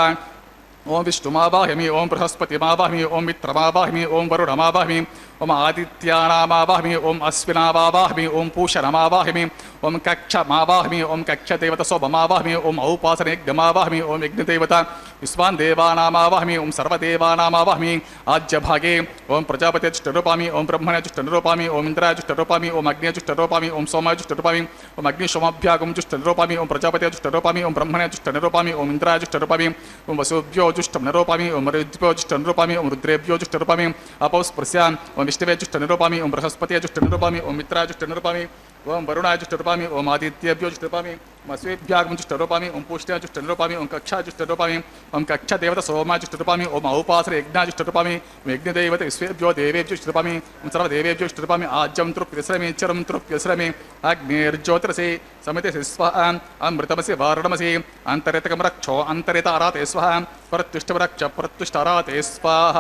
ओम विष्णुमावाहयामि ओम बृहस्पतिमावाहयामि ओम मित्रमावाहयामि ओम वरुणमावाहयामि ओम आदित्यानामावाहयामि ओम अश्विनामावाहयामि ओम पूषणमावाहयामि ओम कक्षमावाहयामि ओम कक्षदेवता सोममावाहयामि ओम औपासनयज्ञमावाहयामि ओम यज्ञदेवता విశ్వాన్ దేవానామావహమి ఓం సర్వదేవానామావహమి ఆజ్యభాగే ఓం ప్రజాపతిరూపామి ఓం బ్రహ్మణ్యరూపామి ఓం ఇంద్రాయరూపామి ఓం అగ్నిరూపామి ఓం సోమరూపామి ఓం అగ్ని సోమాభ్యాగం రూపామి ఓం ప్రజాపతిరూపామి ఓం బ్రహ్మణ్యరూపామి ఓం ఇంద్రాయరూపామి ఓం వసుభ్యోజుష్టరూపామి ఓం మరుద్భ్యోజుష్టరూపామి ఓం రుద్రేభ్యోజుష్టరూపామి అపౌస్పృశ్యాన్ ఓం విష్ణువేజుష్టరూపామి ఓం బృహస్పతిరూపామి ఓం మిత్రాజుష్టరూపామి ఓం వరుణాజుష్టరూపామి ఓం ఆదిత్యేభ్యోజుష్టరూపామి ఓం అశ్వేభ్యాగముజుష్టరూపామి ఓం పూష్ణ్యాజుష్టరూపామి ఓం కక్షాజుష్టరూపామి ఓం కక్షదేవత సోమాజుష్టరూపామి ఓం ఔపాసర యజ్ఞాజుష్టరూపామి ఓం యజ్ఞదేవత విశ్వేభ్యో దేవేభ్యోజుష్టరూపామి ఓం సర్వదేవేభ్యోజుష్టరూపామి ఆజ్యం తృప్యశ్రమి చరం తృప్యశ్రమి అగ్నిర్జ్యోతిరసి సమితి స్వాహ అమృతమసి వారుణమసి అంతరితకం రక్షో అంతరితారాతే స్వాహ ప్రత్యుష్టవరక్ష ప్రత్యుష్టారాతే స్వాహ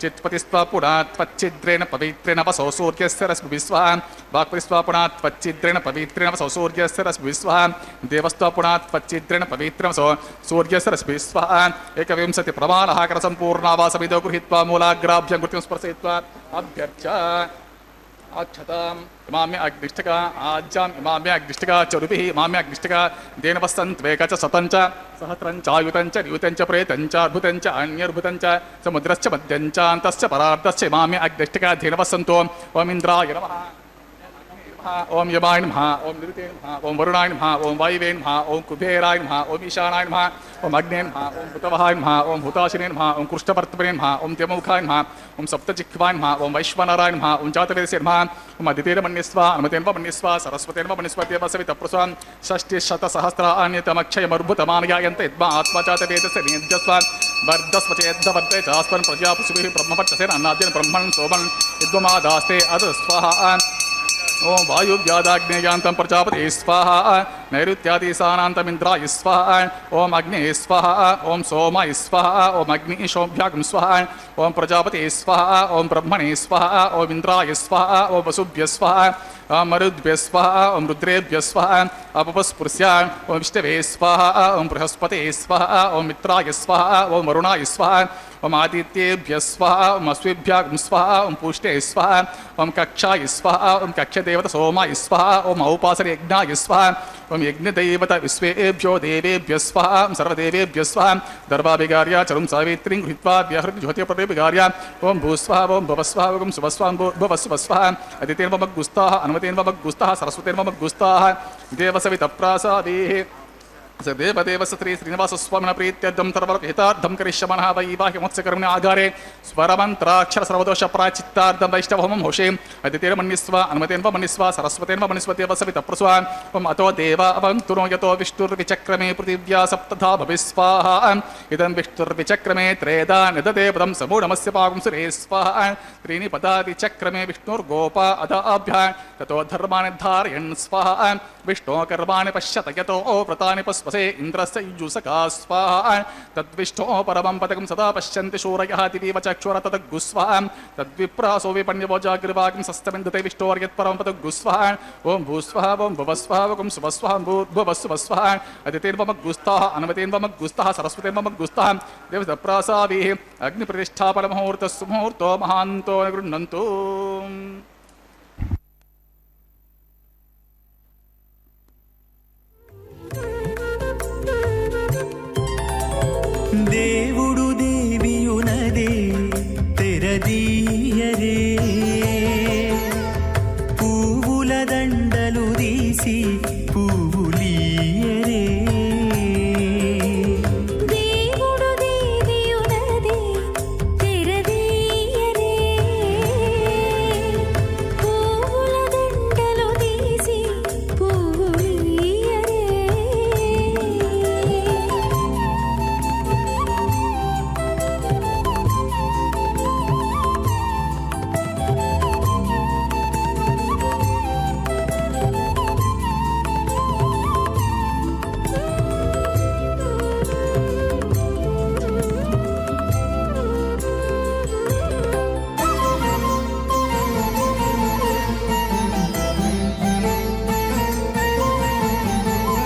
చిత్పతి స్వ పునాత్వచ్చిద్రేణ పవిత్రేణ వసో సూర్యస్య రశ్మి స్వాహ వాక్పతి స్వ పునాత్వచ్చిద్రేణ పవిత్రేణ వసో సూర్యస్య రశ్మి స్వాహ దేవస్వ పునాత్వచ్చిద్రేణ పవిత్రేణ వసో సూర్యస్య రశ్మి స్వాహ ఏకవింశతి ప్రమాణహాకర సంపూర్ణావాసమిదో గృహీత్వా మూలాగ్రాభ్యం కృత్యం స్పర్శయిత్వా అభ్యర్చ అక్షతాం ఇమామ్య అగ్నిష్టక ఆజ్యాం ఇమామ్య అగ్నిష్టక చరుభిః ఇమామ్య అగ్నిష్టక దేనవస్తంత్వేక చ సతంచ సహస్రంచాయుతంచ నియుతంచ ప్రేతంచ అద్భుతంచ అన్యర్భుతంచ సముద్రశ్చ మధ్యంచ అంతశ్చ పరార్ధశ్చ ఇమామ్య అగ్నిష్టక ధేనవస్తంతో ఓం ఇంద్రాయ నమః ఓం యమాయ నమః ఓం నిరుతే నమః ఓం వరుణాయ నమః ఓం వాయువే నమః ఓం కుబేరాయ నమః ఓం ఈశానాయ నమః ఓం అగ్నే నమః ఓం హుతవహాయ నమః ఓం హుతాశినే నమః ఓం కృష్ణవర్తమనే నమః ఓం త్యముఖాయ నమః ఓం సప్తజిహ్వాయ నమః ఓం వైశ్వనరాయ నమః ఓం జాతవేదసే నమః ఓం అదితేర్మన్యస్వ అనుమతేర్మన్యస్వ సరస్వతేర్మన్యస్వ దేవసవితప్రసవాన్ షష్టిశతసహస్రాన్యతమక్షయమర్భుతమానయాయంత యద్మా ఆత్మజాతవేదసే నియజ్ఞస్వ వర్ధస్వచేద్దవర్తే చాస్వన్ ప్రజాపశుభిః బ్రహ్మపట్టసేన అన్నాద్యన్ బ్రహ్మణ్ శోభన్ యద్వమాదాస్తే అద స్వాహా ఓం వాయువ్యాదాగ్నేయాంతం ప్రజాపతే స్వాహ నైరుత్యాదీశానాంతమింద్రాయ స్వాహ ఓం అగ్నే స్వాహ ఓం సోమాయ స్వాహ ఓం అగ్ని శోభ్యాగం స్వాహ ఓం ప్రజాపతే స్వాహ ఓం బ్రహ్మణే స్వాహ ఓం ఇంద్రాయ స్వాహ ఓం వసుభ్య స్వాహ ఓం మరుద్భ్య స్వాహ ఓం రుద్రేభ్య స్వాహ అపస్పృశ్య ఓం విష్ణవే స్వాహ ఓం బృహస్పతే స్వాహ ఓం మిత్రాయ స్వాహ ఓం వరుణాయ స్వాహ ఓం ఆదిత్యేభ్య స్వాహ ఓం అశ్వేభ్యాగం స్వాహ ఓం పూష్టే స్వాహ ఓం కక్షాయ స్వాహ ఓం కక్షదేవత సోమాయ స్వాహ ఓం ఔపాసర యజ్ఞాయ స్వాహ ఓం యజ్ఞదేవత విశ్వేభ్యో దేవేభ్య స్వాహ ఓం సర్వదేవేభ్య స్వాహ దర్భాభిగార్య చరం సావిత్రీం గృహీత్వా వ్యాహృతి జ్యోతిప్రదేభిగార్య ఓం భూస్వాహ ఓం భవస్వాహ ఓం శుభస్వాహ భవస్వస్వాహ అదితేర్మమగ్గుస్తాః అనుమతేర్మమగ్గుస్తాః సరస్వతేర్మమగ్గుస్తాః దేవసవితప్రాసాదేః स देवदेवस्य श्री श्रीनिवासस्वामिनः प्रीत्यर्थं सर्वहितार्थं करिष्यमनः वैवाहिकमत्स्यकर्मणि आगारे स्वरमन्त्राक्षरसर्वदोषप्रायश्चित्तार्थं वैष्णवहोमं होषे अदितेर्मन्यस्व अनुमतेन्वमन्यस्व सरस्वतेन्वमन्यस्व देवसवितप्रसवा अतो देव अवन्तुनो यतो विष्णुर्विचक्रमे पृथिव्या सप्तधा भविस्वाहा इदं विष्णुर्विचक्रमे त्रेधा निदते पदं समूढमस्य पाकं सुरे स्वाहा त्रीणि पदादिचक्रमे विष्णुर्गोपा अदाभ्यां ततो धर्माणि धारयन् स्वाहा विष्णो कर्माणि पश्यत यतो व्रतानि पस्पसे इन्द्रस्य युजुसका स्वाहा तद्विष्णो परमं पदकं सदा पश्यन्ति शूरयः दिवीव चक्षुर तद्गुस्वाहा तद्विप्रासो विपण्यवो जागृवागं सस्तमिन्दते विष्णोर्यत्परमं पदगुस्वाहा ओं भूस्वाहा ओं भवस्वाहा ओं सुवस्वाहा भूर्भुवस्वस्वाहा अदितेर्वमग्गुस्ताः अनुमतेर्वमग्गुस्ताः सरस्वतेर्वमग्गुस्ताः देवसप्रासाभिः अग्निप्रतिष्ठापनमुहूर्तस्सु मुहूर्तो महान्तो गृह्णन्तु దేవుడు దేవియునదే తెరదీయరే పువ్వుల దండలు తీసి పువ్వులీయరే దేవుడు దేవియునదే తెరదీయరే పువ్వుల దండలు తీసి పువ్వులీయరే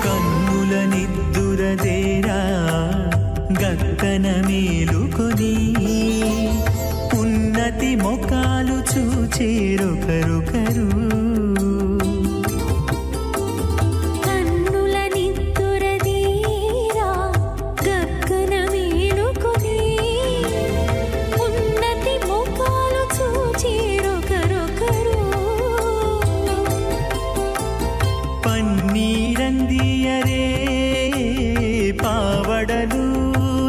కన్నుల నిద్దురదేరా గక్కన మేలుకొని ఉన్నతి మొకాలు చూచేరొకరొకరు కన్నుల నిద్దురదేరా గక్కన మేలుకొని ಪನ್ನೀರಂದಿಯರೇ ಪಾವಡಲು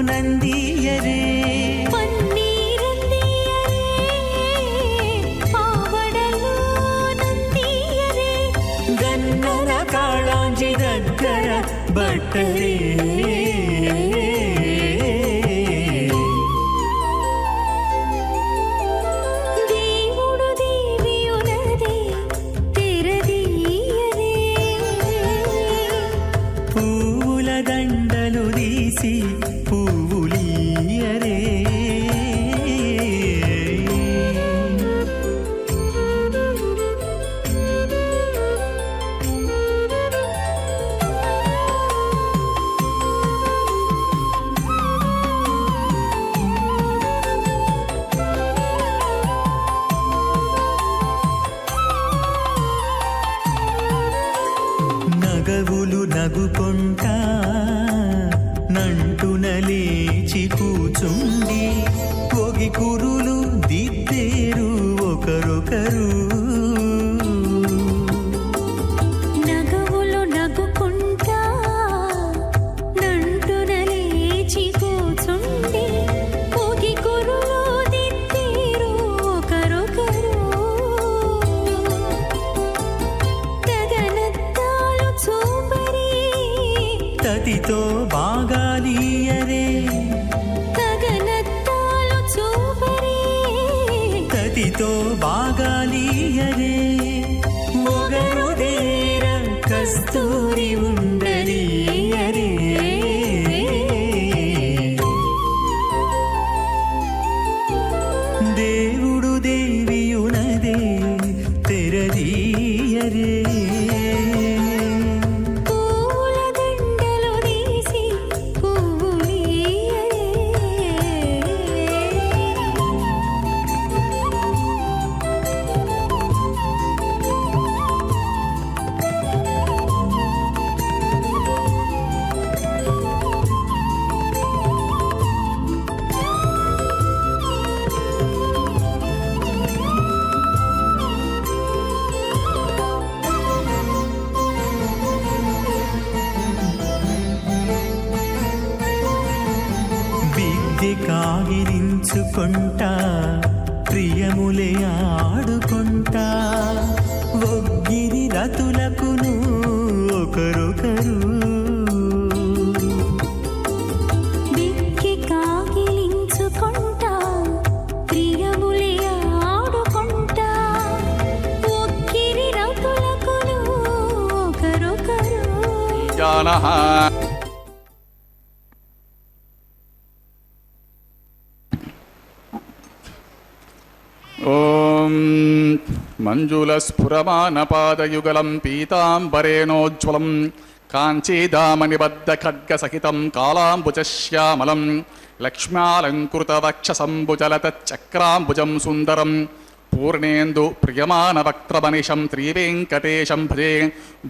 ನಂದಿಯರೇ పన్నీరందియరే పావడలు నందియరే గన్నర కాళాంజి దగ్గర బట్టరే దేవుడు దేవియునదే తెరదీయరే పూల దండలు తీసి పువ్వులీయరే నగవులు నగుకొంటా నంటున లేచి కూచుండి పొగి కురులు దిద్దేరు ఒకరొకరు నగవులు నగుకుంటా నంటున లేచి కూచుండి పొగి కురులు దిద్దేరు ఒకరొకరు గగనత్తాలు చూపరి తతితో బాగాలీయరే గగనత్తాలు చూపరి తతితో బాగాలీయరే మొగరు దేర కస్తూరి ఉండలీయరే దేవుడు దేవియునదే తెరదీయరే పూల దండలు తీసి పువ్వులీయరే విద్య కాగిరించుకుంటా ప్రియములే ఆడుకుంటా ఒగ్గిరి రతులకును ఒకరొకరు బిక్కి కాగిలించుకుంటా ప్రియములే ఆడుకుంటా ఒక్కిరి రతులకును ఒకరొకరు జానః ఓం మంజులస్ఫురమానపాదయుగలం పీతాంబరేణోజ్వలం కాంచీదామనిబద్ధఖడ్గసహితం కాళాంబుజశ్యామలం లక్ష్మ్యాలంకృతవక్షసంబుజలతచ్చక్రాంబుజం సుందరం పూర్ణేందు ప్రియమానవక్త్రమనిశం శ్రీవేంకటేశం భజే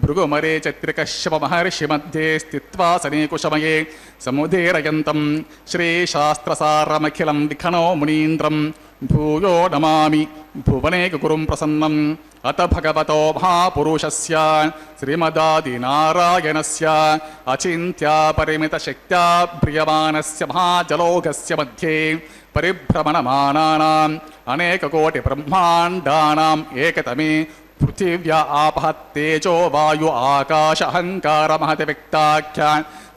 భృగుమరే చత్రికశ్యప మహర్షి మధ్యే స్థిత్వా సనేకుశమయే సముదీరయంతం శ్రీశాస్త్రసారమఖిలం విఖనో మునీంద్రం భూయో నమామి భువనేకగురుం ప్రసన్నం అత భగవతో మహాపురుషస్య శ్రీమదాదినారాయణస్య అచింత్యాపరిమితశక్త్యా ప్రియమానస్య మహాజలోకస్య మధ్యే పరిభ్రమణమానానాం అనేకకోటి బ్రహ్మాండానాం ఏకతమే పృథివ్యా ఆపః తేజో వాయు ఆకాశ అహంకార మహతి వ్యక్తాఖ్య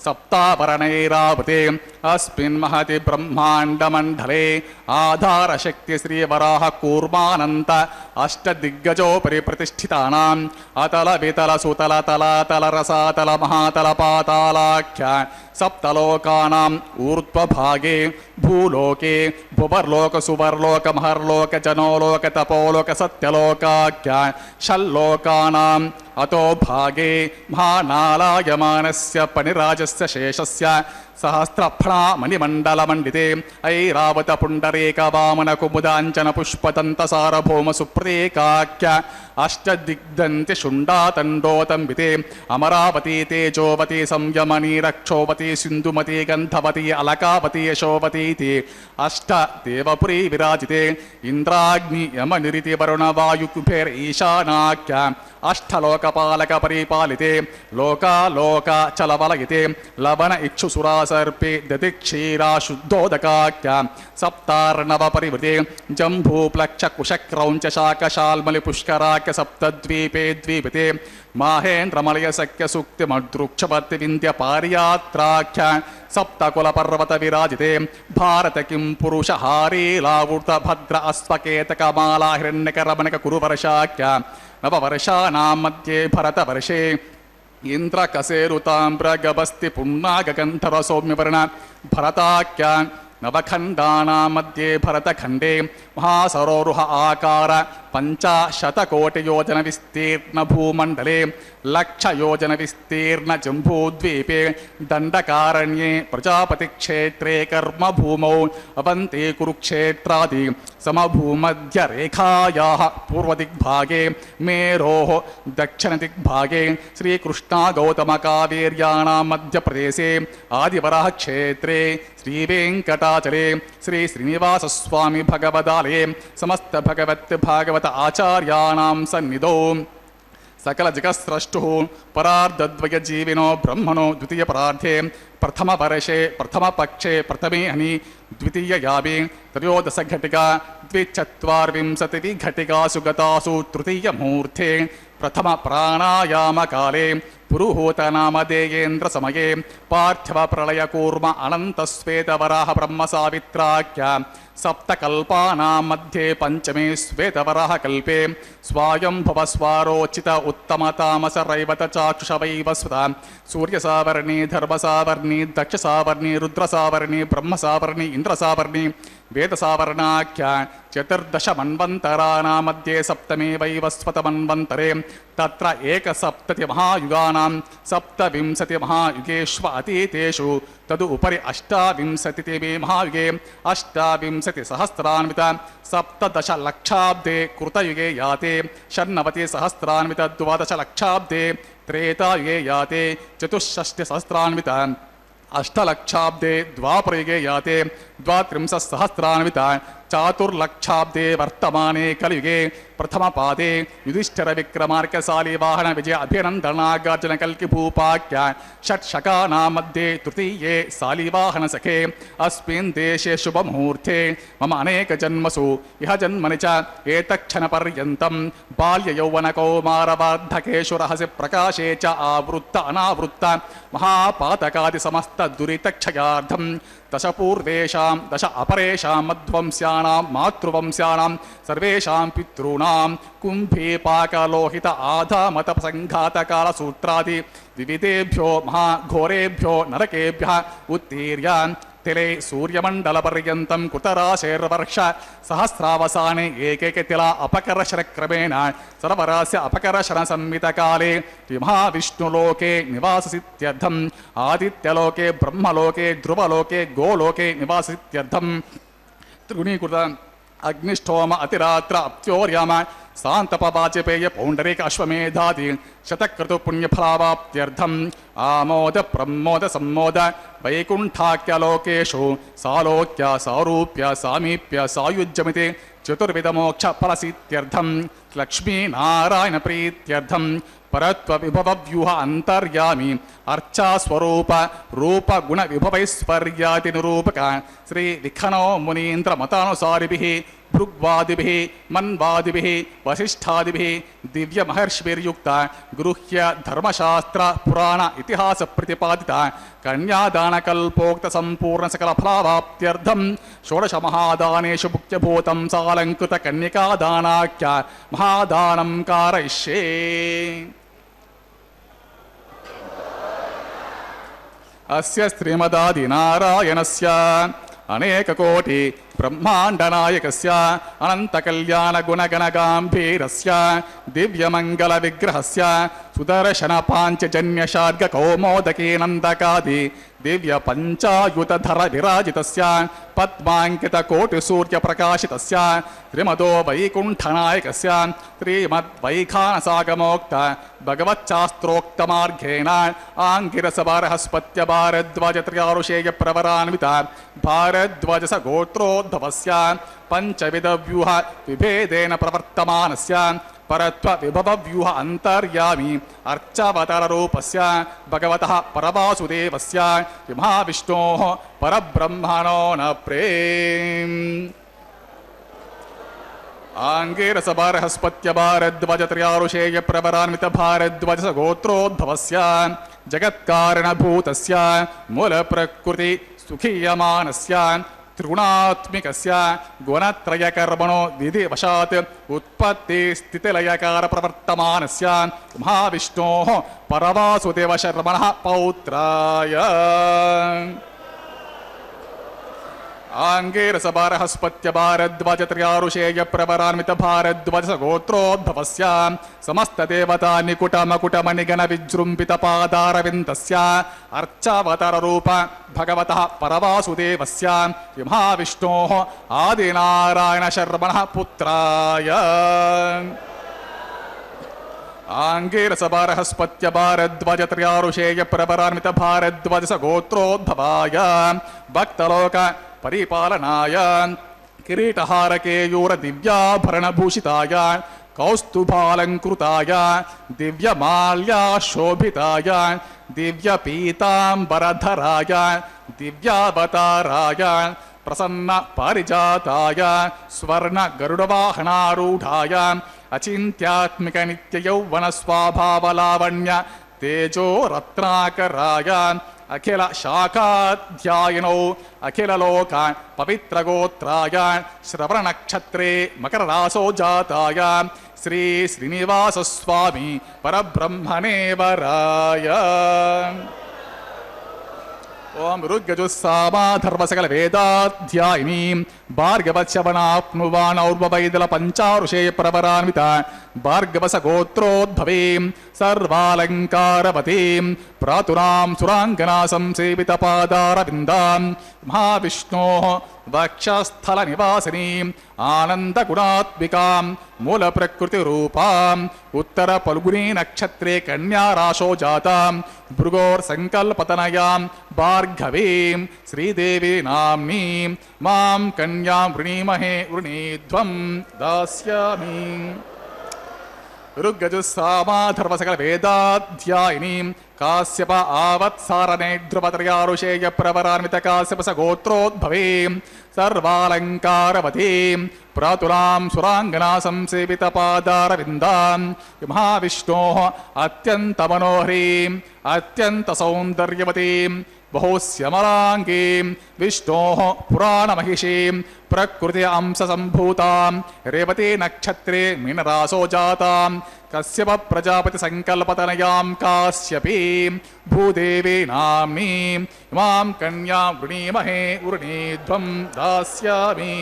సప్తావరణైరావృతే అస్మిన్ మహతి బ్రహ్మాండమండలే ఆధారశక్తి శ్రీవరాహ కూర్మానంత అష్టదిగ్గజోపరి ప్రతిష్ఠితానాం అతల వితల సుతల తలాతల రసాతల మహాతల పాతాళాఖ్య సప్తలోకానాం ఊర్ధ్వభాగే భూలోకే భువర్లోక సువర్లోక మహర్లోక జనోలోక తపోలోక సత్యలోకాఖ్య షల్లోకానాం అతో భాగే మహానాలాయమానస్య పనిరాజస్య శేషస్య సహస్రఫణా మణిమండలమండితే ఐరావత పుండరీక వామన కుముదాంచన పుష్పదంత సారభౌమ సుప్రతీకాఖ్య అష్టదిగ్ధంతి శుండాతండోతంబితే అమరావతి తేజోవతి సంయమనీ రక్షోవతి సింధుమతి గంధవతి అలకావతి యశోవతీతి అష్ట దేవపురీ విరాజితే ఇంద్రాగ్ని యమ నిరితి వరుణ వాయు కుబేర ఈశానాఖ్య అష్టలోకపాలక పరిపాలితే లోకాలోక చలవలయితే లవణ ఇక్షుసురా సర్పే దతిక్షీరా శుద్ధోదకాఖ్య సప్తార్ణవ పరివృతే జంబూప్లక్ష కుశక్రౌంచ శాకశాల్మలి పుష్కరాఖ్య సప్తద్వీపే ద్వీపితే మాహేంద్రమలయ సఖ్య సూక్తిమదృక్షపత్తి వింధ్య పారియాత్రాఖ్య సప్తకుల పర్వత విరాజితే భారత కిం పురుష హారీలావృత భద్ర అస్వకేతకమాలా హిరణ్యక రమణక కురువర్షాఖ్య నవవర్షానాం మధ్యే భరతవర్షే ఇంద్రకసేరుతాంబ్రగభస్తి పున్నాగగంధర సౌమ్యవర్ణ భరతాఖ్య నవఖండానాం మధ్యే భరతఖండే మహాసరోరుహ ఆకార పంచాశతకోటియోజన విస్తీర్ణ భూమండలే లక్షయోజన విస్తీర్ణ జంబూద్వీపే దండకారణ్యే ప్రజాపతి క్షేత్రే కర్మభూమౌ అవంతే కురుక్షేత్రాది సమభూమధ్యరేఖాయాః పూర్వదిగ్భాగే మేరోః దక్షిణదిగ్భాగే శ్రీకృష్ణా గౌతమకావేర్యాణాం మధ్యప్రదేశే ఆదివరః క్షేత్రే శ్రీవేంకటాచలే శ్రీ శ్రీనివాసస్వామి భగవదాలये సమస్త భగవత్ భాగవత ఆచార్యాణాం సన్నిధౌ సకల జగత్స్రష్టు పరార్ధద్వయ జీవినో బ్రహ్మణో ద్వితీయ పరార్థే ప్రథమ వర్షే ప్రథమ పక్షే ప్రథమే హని ద్వితీయ యామే త్రయోదశ ఘటికా ద్విచత్వార్వింశతి ఘటికాసు గతాసు తృతీయ ముహూర్తే ప్రథమ ప్రాణాయామ కాలే పురుహూత నామధేయేంద్ర సమయే పార్థివ ప్రళయ కూర్మ అనంత శ్వేతవరాహ బ్రహ్మ సావిత్రాఖ్య సప్తకల్పానాం మధ్యే పంచమే శ్వేతవరాహ కల్పే స్వాయంభవ స్వారోచిత ఉత్తమ తామస రైవత చాక్షుష వైవస్వత సూర్యసావర్ణి ధర్మసావర్ణి దక్షసావర్ణి రుద్రసావర్ణి బ్రహ్మసావర్ణి ఇంద్రసావర్ణి వేదసావర్ణాఖ్య చతుర్దశ మన్వంతరాణాం మధ్యే సప్తమే వైవస్వత మన్వంతరే తత్ర ఏకసప్తతి మహాయుగానాం సప్తవింశతి మహాయుగేష్వ అతీతేషు తదు ఉపరి అష్టావింశతితమే మహాయుగే అష్టావింశతి సహస్రాన్విత సప్తదశ లక్షాబ్దే కృతయుగే యాతే షణ్ణవతి సహస్రాన్విత ద్వాదశ లక్షాబ్దే త్రేతాయుగే యాతే చతుషష్టి సహస్రాన్విత అష్టలక్షాబ్దే ద్వాపరయుగే యాతే ద్వాత్రింశः సహస్రాన్విత చాతుర్లక్షాబ్దే వర్తమానే కలియుగే ప్రథమ పాదే యుధిష్ఠిర విక్రమార్క శాలివాహన విజయ అభినందనాగార్జున కల్కి భూపాఖ్య షట్శకానాం మధ్యే తృతీయే శాలివాహన సఖే అస్మిన్ దేశే శుభముహూర్తే మమ అనేక జన్మసు ఇహ జన్మని చ ఏతక్షణ పర్యంతం బాల్య యౌవన కౌమార వార్ధకేషు రహసి ప్రకాశే చ ఆవృత్త అనావృత్త మహాపాతకాది సమస్త దురితక్షయార్థం దశ పూర్వేషాం దశ అపరేషాం మధ్వంస్యానాం మాతృవంస్యానాం సర్వేషాం పితॄణాం కుంభీపాకలోహిత ఆధామత సంఘాతకాల సూత్రాది వివిధేభ్యో మహాఘోరేభ్యో నరకేభ్యః ఉత్తీర్య తిలే సూర్యమండల పర్యంతం కుతరాశేర్వర్ష సహస్రావసానే ఏకైక తిల అపకర్షణ క్రమేణ సర్వరాస్య అపకర్షణ సంహిత కాలే మహావిష్ణులోకే నివాససిత్యర్థం ఆదిత్యలోకే బ్రహ్మలోకే ధ్రువలోకే గోలోకే నివాససిత్యర్థం త్రిగుణీకృత అగ్నిష్టోమ అతిరాత్ర అప్త్యోర్యామ శాంతపవాచపేయ పౌండరీక అశ్వమేధాది శతక్రతు పుణ్యఫలావాప్త్యర్థం ఆమోద ప్రమోద సమ్మోద వైకుంఠాఖ్యలోకేషు సాలోక్య సారూప్య సామీప్య సాయుజ్యమితి చతుర్విధ మోక్ష ఫలసిత్యర్థం లక్ష్మీనారాయణ ప్రీత్యర్థం పరత్వ విభవ వ్యూహ అంతర్యామి అర్చా స్వరూప రూప గుణ విభవైశ్వర్యాది నిరూపక శ్రీ విఖనో మునీంద్ర మతానుసారిభిః భృగ్వాదిభిః మన్వాదిభిః వశిష్ఠాదిభిః దివ్య మహర్షిభిర్యుక్త గృహ్య ధర్మశాస్త్ర పురాణ ఇతిహాస ప్రతిపాదిత కన్యాదానకల్పోక్త సంపూర్ణ సకల ఫలావాప్త్యర్థం షోడశ మహాదానేషు ముఖ్యభూతం సాలంకృత కన్యకాదానాఖ్య మహాదానం కారయిష్యే. అస్య శ్రీమదాది నారాయణస్య అనేక కోటి బ్రహ్మాండనాయకస్య అనంత కళ్యాణ గుణగణ గాంభీరస్య దివ్యమంగళ విగ్రహస్య సుదర్శన పాంచజన్య శార్గ కౌమోదకీ నందకాది దివ్య పంచాయుధర విరాజితస్య పద్మాంకిత కోటి సూర్య ప్రకాశితస్య శ్రీమదో వైకుంఠనాయకస్య శ్రీమద్వైఖానసాగమోక్త భగవచ్చాస్త్రోక్త మార్గేణ ఆంగిరస బృహస్పత్య భారద్వాజ త్రయారుషేయ ప్రవరాన్విత భారద్వాజస గోత్రోద్భవస్య పంచవిధ వ్యూహ విభేదేన ప్రవర్తమానస్య పరత్వ విభవ వ్యూహ అంతర్యామి అర్చావతార రూపస్య భగవతః పరవాసుదేవస్య మహావిష్ణోః పరబ్రహ్మణో న ప్రేమ్ ఆంగేరస బృహస్పత్య భారద్వాజ త్రయారుషేయ ప్రవరాన్విత భారద్వాజ గోత్రోద్భవస్య జగత్కారణభూతస్య మూల ప్రకృతి సుఖీయమానస్య త్రిగుణాత్మికస్య గుణత్రయకర్మణో విధివశాత్ ఉత్పత్తి స్థితిలయకార ప్రవర్తమానస్య మహావిష్ణోః పరవాసుదేవ శర్మణః పౌత్రాయ ఆంగేరస బృహస్పత్య భారద్వాజ త్రయారుషేయ ప్రవరాన్విత భారద్వాజ గోత్రోద్భవస్య సమస్త దేవతా నికుట మకుట మణిగణ విజృంభిత పాదారవిందస్య అర్చావతార రూప భగవతః పరవాసుదేవస్య మహావిష్ణోః ఆదినారాయణ శర్మణః పుత్రాయ ఆంగేరస బృహస్పత్య భారద్వాజ త్రయారుషేయ ప్రవరాన్విత భారద్వాజ గోత్రోద్భవాయ భక్తలోక పరిపాలనాయ కిరీటహారకేయూర దివ్యాభరణభూషితాయ కౌస్తుభాలంకృతాయ దివ్యమాల్యాశోభితాయ దివ్యపీతాంబరధరాయ దివ్యావతారాయ ప్రసన్న పారిజాతాయ స్వర్ణ గరుడవాహనారూఢాయ అచింత్యాత్మిక నిత్య యౌవన స్వాభావలావణ్య తేజో రత్నాకరాయ అఖిల శాఖాధ్యాయినౌ అఖిల లోక పవిత్రగోత్రాయ శ్రవణ నక్షత్రే మకర రాసో జాతాయ శ్రీ శ్రీనివాస స్వామి పరబ్రహ్మణే వరాయ ఓం ఋగ్గజుస్సామాధర్వసకల వేదాధ్యాయిని భార్గవశ్యవనాప్నువానౌర్వైదల పంచారుషేయ ప్రవరాన్విత భార్గవస గోత్రోద్భవీం సర్వాలంకారవతీం ప్రాతురాం సురాంగనా సంసేవిత పాదారవిందాం మహావిష్ణోః వక్షస్థల నివాసినీం ఆనందగుణాత్మికాం మూల ప్రకృతి రూపాం ఉత్తర పల్గుని నక్షత్రే కన్యారాశో జాతాం భృగోర్సంకల్పతనయాం భార్గవీం శ్రీదేవి నామ్నీం మాం కన్యాం వృణీమహే వృణీధ్వం దాస్యామి ఋగ్గజుస్సామాధర్వసకల వేదాధ్యాయినీం కాశ్యప ఆవత్సారణే ధ్రువత్రయారుషేయ ప్రవరాన్విత కాశ్యపస గోత్రోద్భవీం సర్వాలంకారవతీం ప్రాతురాం సురాంగనా సంసేవిత పాదారవిందాం మహావిష్ణోః అత్యంత మనోహరీం అత్యంత సౌందర్యవతీం బహుశ్యమలాంగీం విష్ణోః పురాణమహిషీం ప్రకృతి అంశ సంభూతాం రేవతి నక్షత్రే మీనరాసో జాతాం కశ్యప ప్రజాపతి సంకల్పతనయాం కాశ్యపీం భూదేవి నామ్నీం ఇమాం కన్యాం వృణీమహే వృణీధ్వం దాస్యామి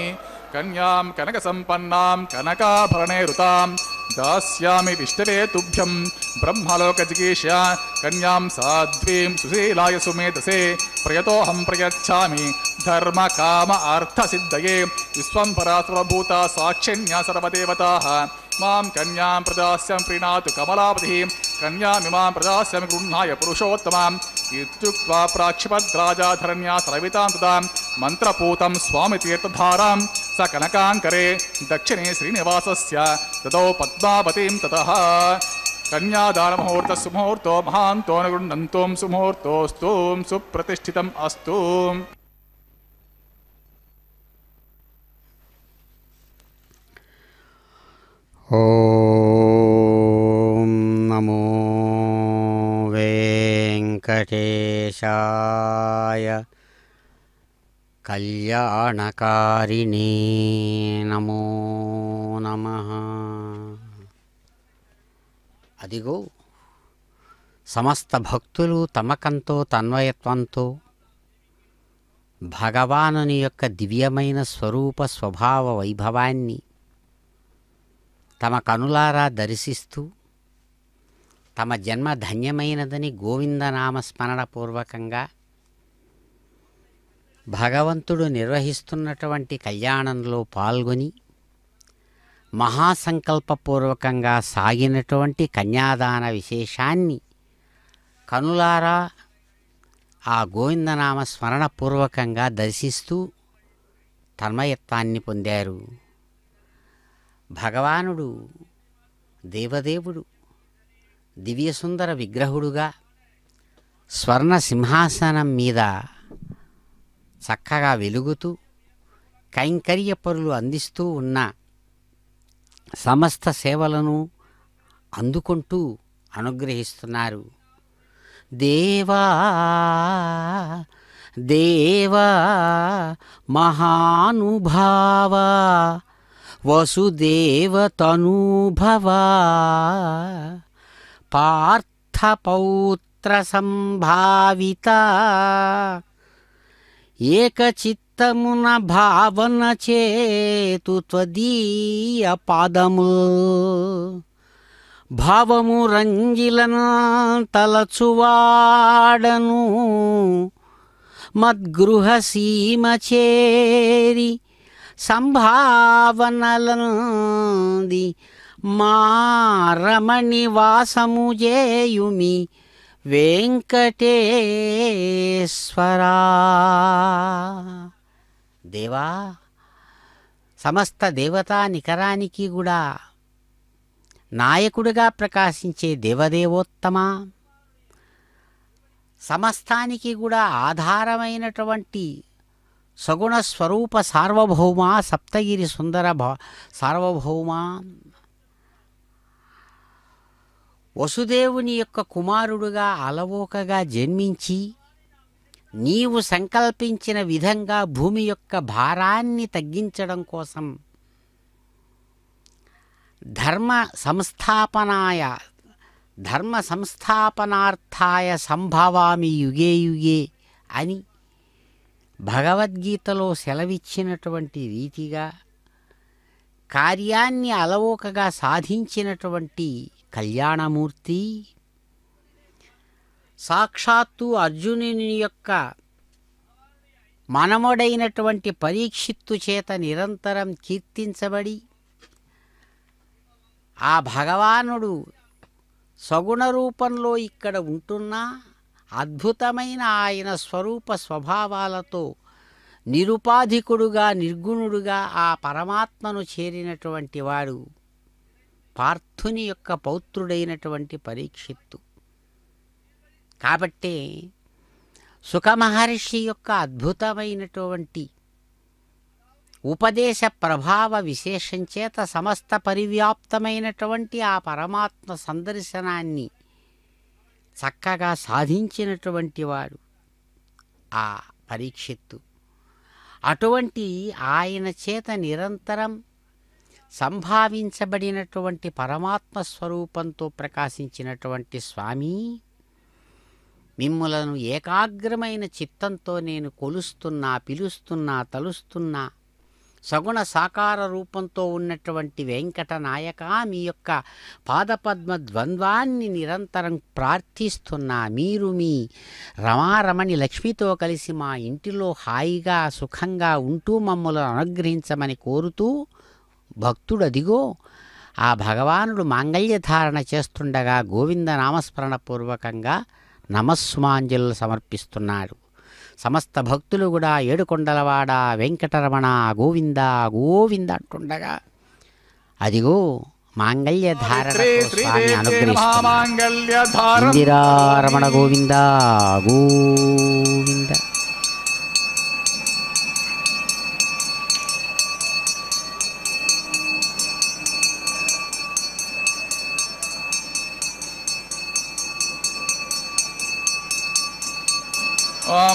కన్యాం కనక సంపన్నాం కనకాభరణైరుతాం దాస్యామి విష్ణవే తుభ్యం బ్రహ్మలోక జిగీష కన్యాం సాధ్వీం సుశీలాయ సుమేధసే ప్రయతోహం ప్రయచ్ఛామి ధర్మ కామ అర్థ సిద్ధయే విశ్వంభరాసురభూత సాక్షిణ్యా సర్వదేవతాః మాం కన్యాం ప్రదాస్యం ప్రీణాతు కమలాపతి కన్యామిమాం ప్రదాస్యామి గృహ్ణాయ పురుషోత్తమాం ఇత్యుక్త్వా ప్రాక్షిపద్రాజాధరణ్యా సరవితాం తదాం మంత్రపూతం స్వామి తీర్థధారాం స కనకాంకరే దక్షిణే శ్రీనివాసస్య తతో పద్మావతీం తతః కన్యాదానముహూర్త సుముహూర్తో మహాంతో గృహ్ణంతోం సుముహూర్తోస్తు సుప్రతిష్ఠితం అస్తు. ఓం నమో వెంకటేశాయ కళ్యాణకారిణే నమో నమః. అదిగో సమస్త భక్తులు తమకంతో తన్వయత్వంతో భగవానుని యొక్క దివ్యమైన స్వరూప స్వభావ వైభవాన్ని తమ కనులారా దర్శిస్తూ తమ జన్మ ధన్యమైనదని గోవిందనామస్మరణపూర్వకంగా భగవంతుడు నిర్వహిస్తున్నటువంటి కళ్యాణంలో పాల్గొని మహాసంకల్పపూర్వకంగా సాగినటువంటి కన్యాదాన విశేషాన్ని కనులారా ఆ గోవిందనామ స్మరణపూర్వకంగా దర్శిస్తూ తన్మయత్వాన్ని పొందారు. భగవానుడు దేవదేవుడు దివ్యసుందర విగ్రహుడుగా స్వర్ణ సింహాసనం మీద చక్కగా వెలుగుతూ కైంకర్య పరులు అందిస్తూ ఉన్న సమస్త సేవలను అందుకుంటూ అనుగ్రహిస్తున్నారు. దేవా దేవా మహానుభావ వసుదేవ తనూభవ పార్థపౌత్ర సంభావిత ఏకచిత్తమున భావన చేతు త్వదీయ పాదము భావము రంజిలను తలచువాడను మద్గృహ సీమ చేరి సంభావనలంది మా రమణి వాసము చేయుమి వెంకటేశ్వరా. దేవా, సమస్త దేవతా నికరానికి కూడా నాయకుడిగా ప్రకాశించే దేవదేవోత్తమ, సమస్తానికి కూడా ఆధారమైనటువంటి సగుణ స్వరూప సార్వభౌమ సప్తగిరి సుందర సార్వభౌమ, వసుదేవుని యొక్క కుమారుడుగా అలవోకగా జన్మించి నీవు సంకల్పించిన విధంగా భూమి యొక్క భారాన్ని తగ్గించడం కోసం ధర్మ సంస్థాపనార్థాయ సంభవామి యుగే యుగే అని భగవద్గీతలో సెలవిచ్చినటువంటి రీతిగా కార్యాన్ని అలవోకగా సాధించినటువంటి కళ్యాణమూర్తి, సాక్షాత్తు అర్జునుని యొక్క మనమడైనటువంటి పరీక్షిత్తు చేత నిరంతరం కీర్తించబడి ఆ భగవానుడు సగుణ రూపంలో ఇక్కడ ఉంటున్నా అద్భుతమైన ఆయన స్వరూప స్వభావాలతో నిరుపాధికుడుగా నిర్గుణుడుగా ఆ పరమాత్మను చేరినటువంటి వాడు పార్థుని యొక్క పౌత్రుడైనటువంటి పరీక్షిత్తు. కాబట్టే సుఖమహర్షి యొక్క అద్భుతమైనటువంటి ఉపదేశ ప్రభావ విశేషం చేత సమస్త పరివ్యాప్తమైనటువంటి ఆ పరమాత్మ సందర్శనాన్ని చక్కగా సాధించినటువంటి వాడు ఆ పరీక్షిత్తు. అటువంటి ఆయన చేత నిరంతరం సంభావించబడినటువంటి పరమాత్మ స్వరూపంతో ప్రకాశించినటువంటి స్వామి, మిమ్ములను ఏకాగ్రమైన చిత్తంతో నేను కొలుస్తున్నా, పిలుస్తున్నా, తలుస్తున్నా. సగుణ సాకార రూపంతో ఉన్నటువంటి వెంకటనాయక, మీ యొక్క పాదపద్మ ద్వంద్వాన్ని నిరంతరం ప్రార్థిస్తున్నా. మీరు మీ రమారమణి లక్ష్మితో కలిసి మా ఇంటిలో హాయిగా సుఖంగా ఉంటూ మమ్మల్ని అనుగ్రహించమని కోరుతూ భక్తుడు అదిగో ఆ భగవానుడు మాంగళ్యధారణ చేస్తుండగా గోవింద నామస్మరణ పూర్వకంగా నమస్సుమాంజలు సమర్పిస్తున్నాడు. సమస్త భక్తులు కూడా ఏడుకొండలవాడ వెంకటరమణ గోవింద గోవింద అంటుండగా అదిగో మాంగళ్యధారణ స్వామి అనుగ్రహిస్తున్నాడు. ఇందిరారమణ గోవింద గోవింద.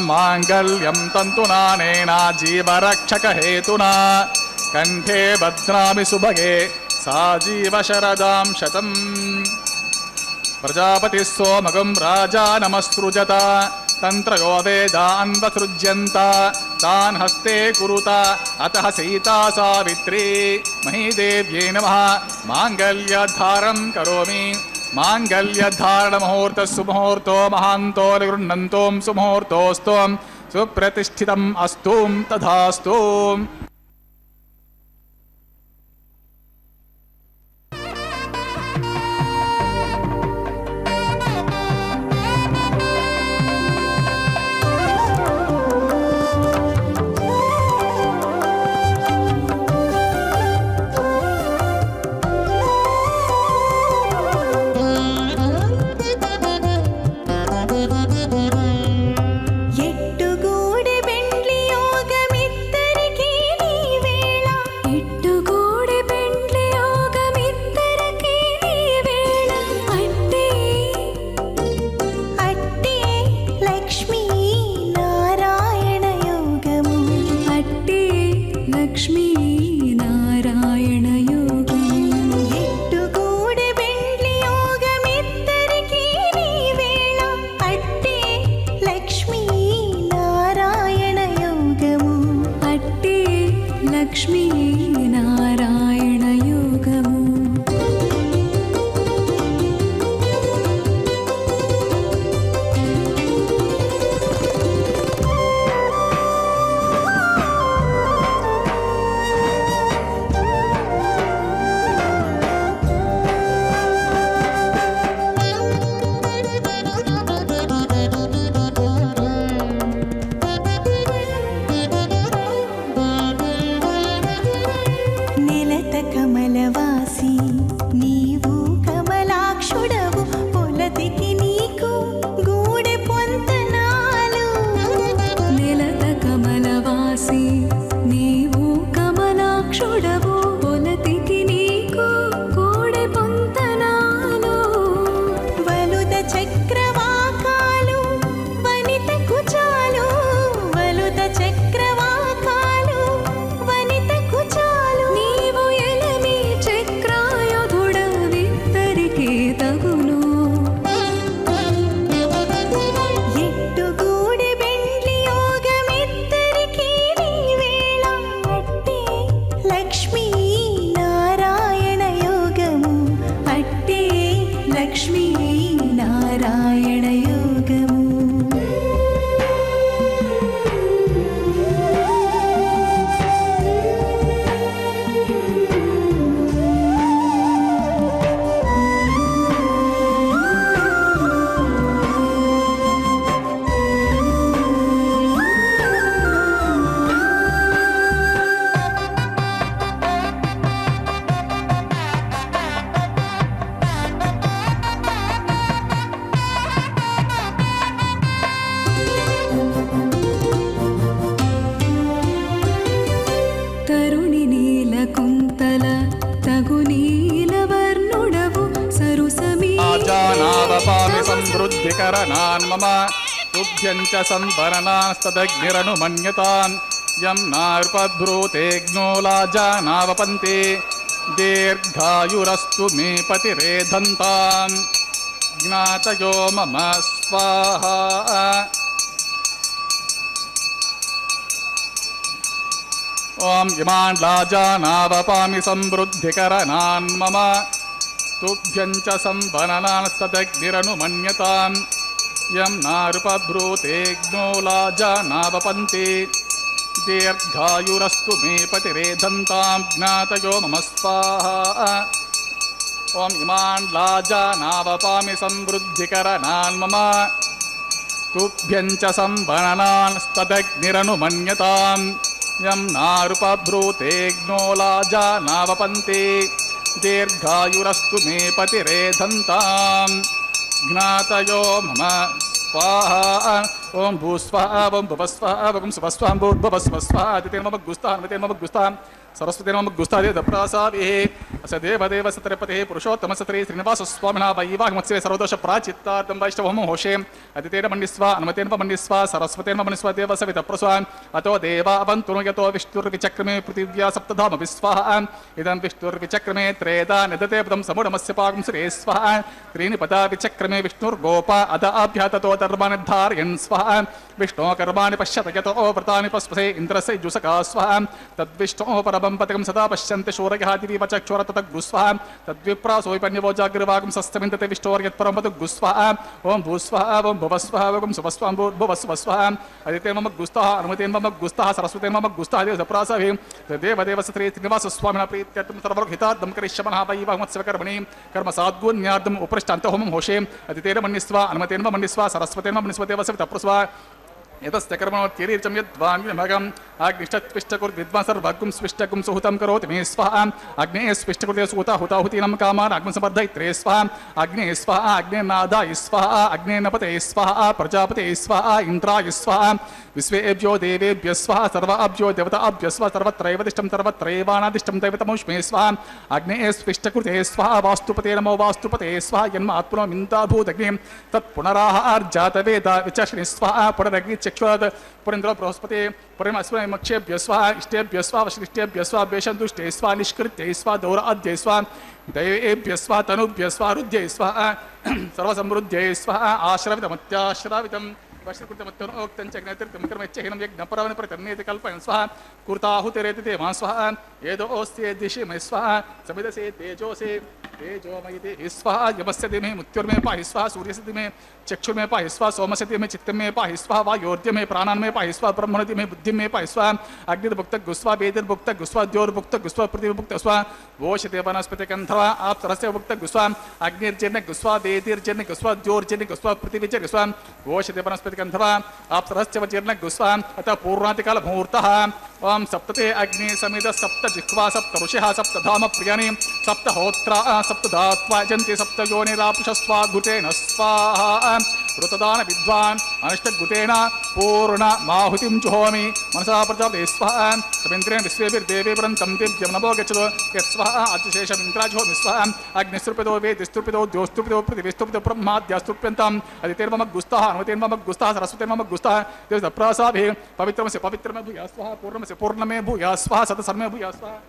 మాంగళ్యం తంతునానేన జీవరక్షకహేతునా కంఠే భద్రామి సుభగే సాజీవశరదాం శతం. ప్రజాపతి సోమగం రాజా నమస్సృజత తంత్రయో వేదాన్వసృజ్యంత తాన్ హస్తే కురుత అతః సీతా సావిత్రీ మహీదేవ్యై నమః. మాంగళ్యధారం కరోమి. మాంగళ్యధారణ ముహూర్త సుముహూర్తో మహాంతో నిగృహ్ణంతోం సుముహూర్తోస్తోం సుప్రతిష్ఠితం అస్తోం తథాస్తు. समृद्धिकरणान् मम तुभ्यं च संवरणास्तदग्निरनुमन्यताम् यं नार्पब्रूतेऽग्नो लाजानावपन्ति दीर्घायुरस्तु मे पतिरेधन्ताम् ज्ञातयो मम स्वाहा ॐ इमान् लाजानावपामि समृद्धिकरणान् मम तुभ्यं च संवरणास्तदग्निरनुमन्यताम् यं नार्पब्रूतेऽग्नो लाजानावपन्ति दीर्घायुरस्तु मे पतिरेधन्ताम् ज्ञातयो मम स्वाहा ॐ इमान् लाजानावपामि समृद्धिकरणान् मम तुभ्यं च संवरणास्तदग्निरनुमन्यताम् यं नारुपब्रूतेऽग्नो लाजानावपन्ति दीर्घायुरस्तु मे पतिरेधन्ताम् ज्ञातयो मम स्वाहा ओम भूस्वाहा ओम भुवस्वाहा ओम सुवस्वाहा भूर्भुवस्वस्वाहा आदित्येन मम गुस्ताः अन्वतेन मम गुस्ताः सरस्वतेन मम गुस्तादे दप्रासाभिः अस देवदेव सत्रपतिः पुरुषोत्तम सत्री श्रीनिवास स्वामिना वैवाहमत्स्ये सर्वदोष प्राचित्तार्थं वैष्णवं होषे आदित्येन मन्निस्वा अन्वतेन मन्निस्वा सरस्वतेन मन्निस्वा देव सविता प्रस्वान् अतो देवा अवन्तु यतो विष्णुर्विचक्रमे पृथिव्या सप्तधाम विस्वाहा इदं विष्णुर्विचक्रमे त्रेधा निदते पदं समुडमस्य पाकं श्री स्वाहा त्रीणि पदा विचक्रमे विष्णुर्गोपा अद आभ्याततो धर्मान् धारयन् स्वाहा विष्णो कर्माणि पश्यत यतो व्रतानि पस्पसे इन्द्रस्य जुषका स्वाहा तद्विष्णो परमं पतिकं सदा पश्यन्ति शूरयः दिवीव चक्षुर तद्गुस्वाहा तद्विप्रासोऽपन्यवो जागृवागं सस्तमिन्दते विष्णोर्यत्परं पदुगुस्वाहा ओम भूस्वाहा ओम भुवस्वाहा ओम सुवस्वाहा भुवस्वस्वाहा आदित्येन मम गुस्ताः अनुमतेन मम गुस्ताः सरस्वतेन मम गुस्ताः देवसप्रासाभिः देवदेव श्री श्रीनिवास स्वामिना प्रीत्यर्थं सर्वहितार्थं करिष्यमनः वैवाहमत्स्य कर्मणि कर्म साद्गुण्यार्थम् उपरिष्टान्तहोमं होषे आदित्येन मन्निस्वा अनुमतेन मन्निस्वा सरस्वतेन मन्निस्वा देवस्य तप्रस्वा यतस्य कर्मणोत्तिरीर्चं यद्वान्यमगम् अग्निष्ठत्विष्टकुर्विद्वान् सर्वगुं स्विष्टगुं सुहुतं करोति मे स्वाहा अग्नेः स्विष्टकृते सुहुता हुताहुतीनं कामान् अग्निसमर्दयित्रे स्वाहा अग्नेः स्वाहा अग्नेर्नादाय स्वाहा अग्नेर्नपते स्वाहा प्रजापते स्वाहा इन्द्राय स्वाहा विश्वेभ्यो देवेभ्यः स्वाहा सर्वाभ्यो देवताभ्यः स्वाहा सर्वत्रैवदिष्टं सर्वत्रैवानादिष्टं दैवतमौष्मे स्वाहा अग्नेः स्विष्टकृते स्वाहा वास्तुपते नमो वास्तुपते स्वाहा जन्मात्मनो मिन्दाभूदग्निं तत्पुनराहार्जातवेद विचक्षिणे स्वाहा पुनरग्नि चक्षुराद पुरेन्द्र बृहस्पति पुरमस्मक्षेभ्य स्वाहा इष्टेभ्य स्वाहा वशिष्ठेभ्य स्वाहा वेषन्तुष्टे स्वाहा निष्कृत्य स्वाहा दौराद्य स्वाहा दैवेभ्य स्वाहा तनुभ्य स्वाहा रुद्ध्यै स्वाहा सर्वसमृद्ध्यै स्वाहा आश्रवितमत्याश्रावितं वश्यकृतमत्योक्तं च ज्ञातिर्तं कर्मैच्छहीनं यज्ञपरवन् प्रतिर्नेति कल्पयन् स्वाहा कृताहुतिरेति देवान् स्वाहा येदोऽस्ति दिशि मे स्वाहा समिदसे तेजोसे तेजोमयि स्वाहा यमस्य दिमे मृत्युर्मे पाहि स्वाहा सूर्यस्य दिमे चक्षुर्मे पाहि स्वाहा सोमस्य दिमे चित्तमे पाहि स्वाहा वायोर्द्यमे प्राणान्मे पाहि स्वाहा ब्रह्मणि मे बुद्धिमे पाहि स्वाहा अग्निर्भुक्त गुस्वा वेदिर्भुक्त गुस्वा द्योर्भुक्त गुस्वा पृथिवीभुक्त स्वाहा वोषते वनस्पति गन्धर्वा आप्सरस्य भुक्त गुस्वा अग्निर्जन्य गुस्वा वेदिर्जन्य गुस्वा द्योर्जन्य गुस्वा पृथिवीजन्य गुस्वा वोषते वनस्पति गन्धर्वा आप्सरस्य वजीर्ण गुस्वा अतः पूर्णातिकाल मुहूर्तः ओम सप्तते अग्नि समित सप्त जिह्वा सप्त ऋषिः सप्त धाम प्रियाणि सप्त होत्रा सप्त धात्वा जन्ति सप्त योनिरापुषस्वा घुतेन स्वाहा ऋतदान विद्वान् अनिष्टघुतेन पूर्ण माहुतिं जुहोमि मनसा प्रजापते स्वाहा समिन्द्रेण विश्वेभिर्देवेवरन्तं दिव्यं नमो गच्छतु यत्स्वाहा अतिशेषम् इन्द्राजुहोमि स्वाहा अग्निस्तृप्यतो वेदिस्तृप्यतो द्योस्तृप्यतो पृथिवीस्तृप्यतो ब्रह्माद्यास्तृप्यन्ताम् आदित्येन मम गुस्ताः अनुमतेन मम गुस्ताः सरस्वतेन मम गुस्ताः देवसप्रासाभिः पवित्रमस्य पवित्रमे भूयाः स्वाहा पूर्णमस्य पूर्णमे भूयाः स्वाहा सतसर्मे भूयाः स्वाहा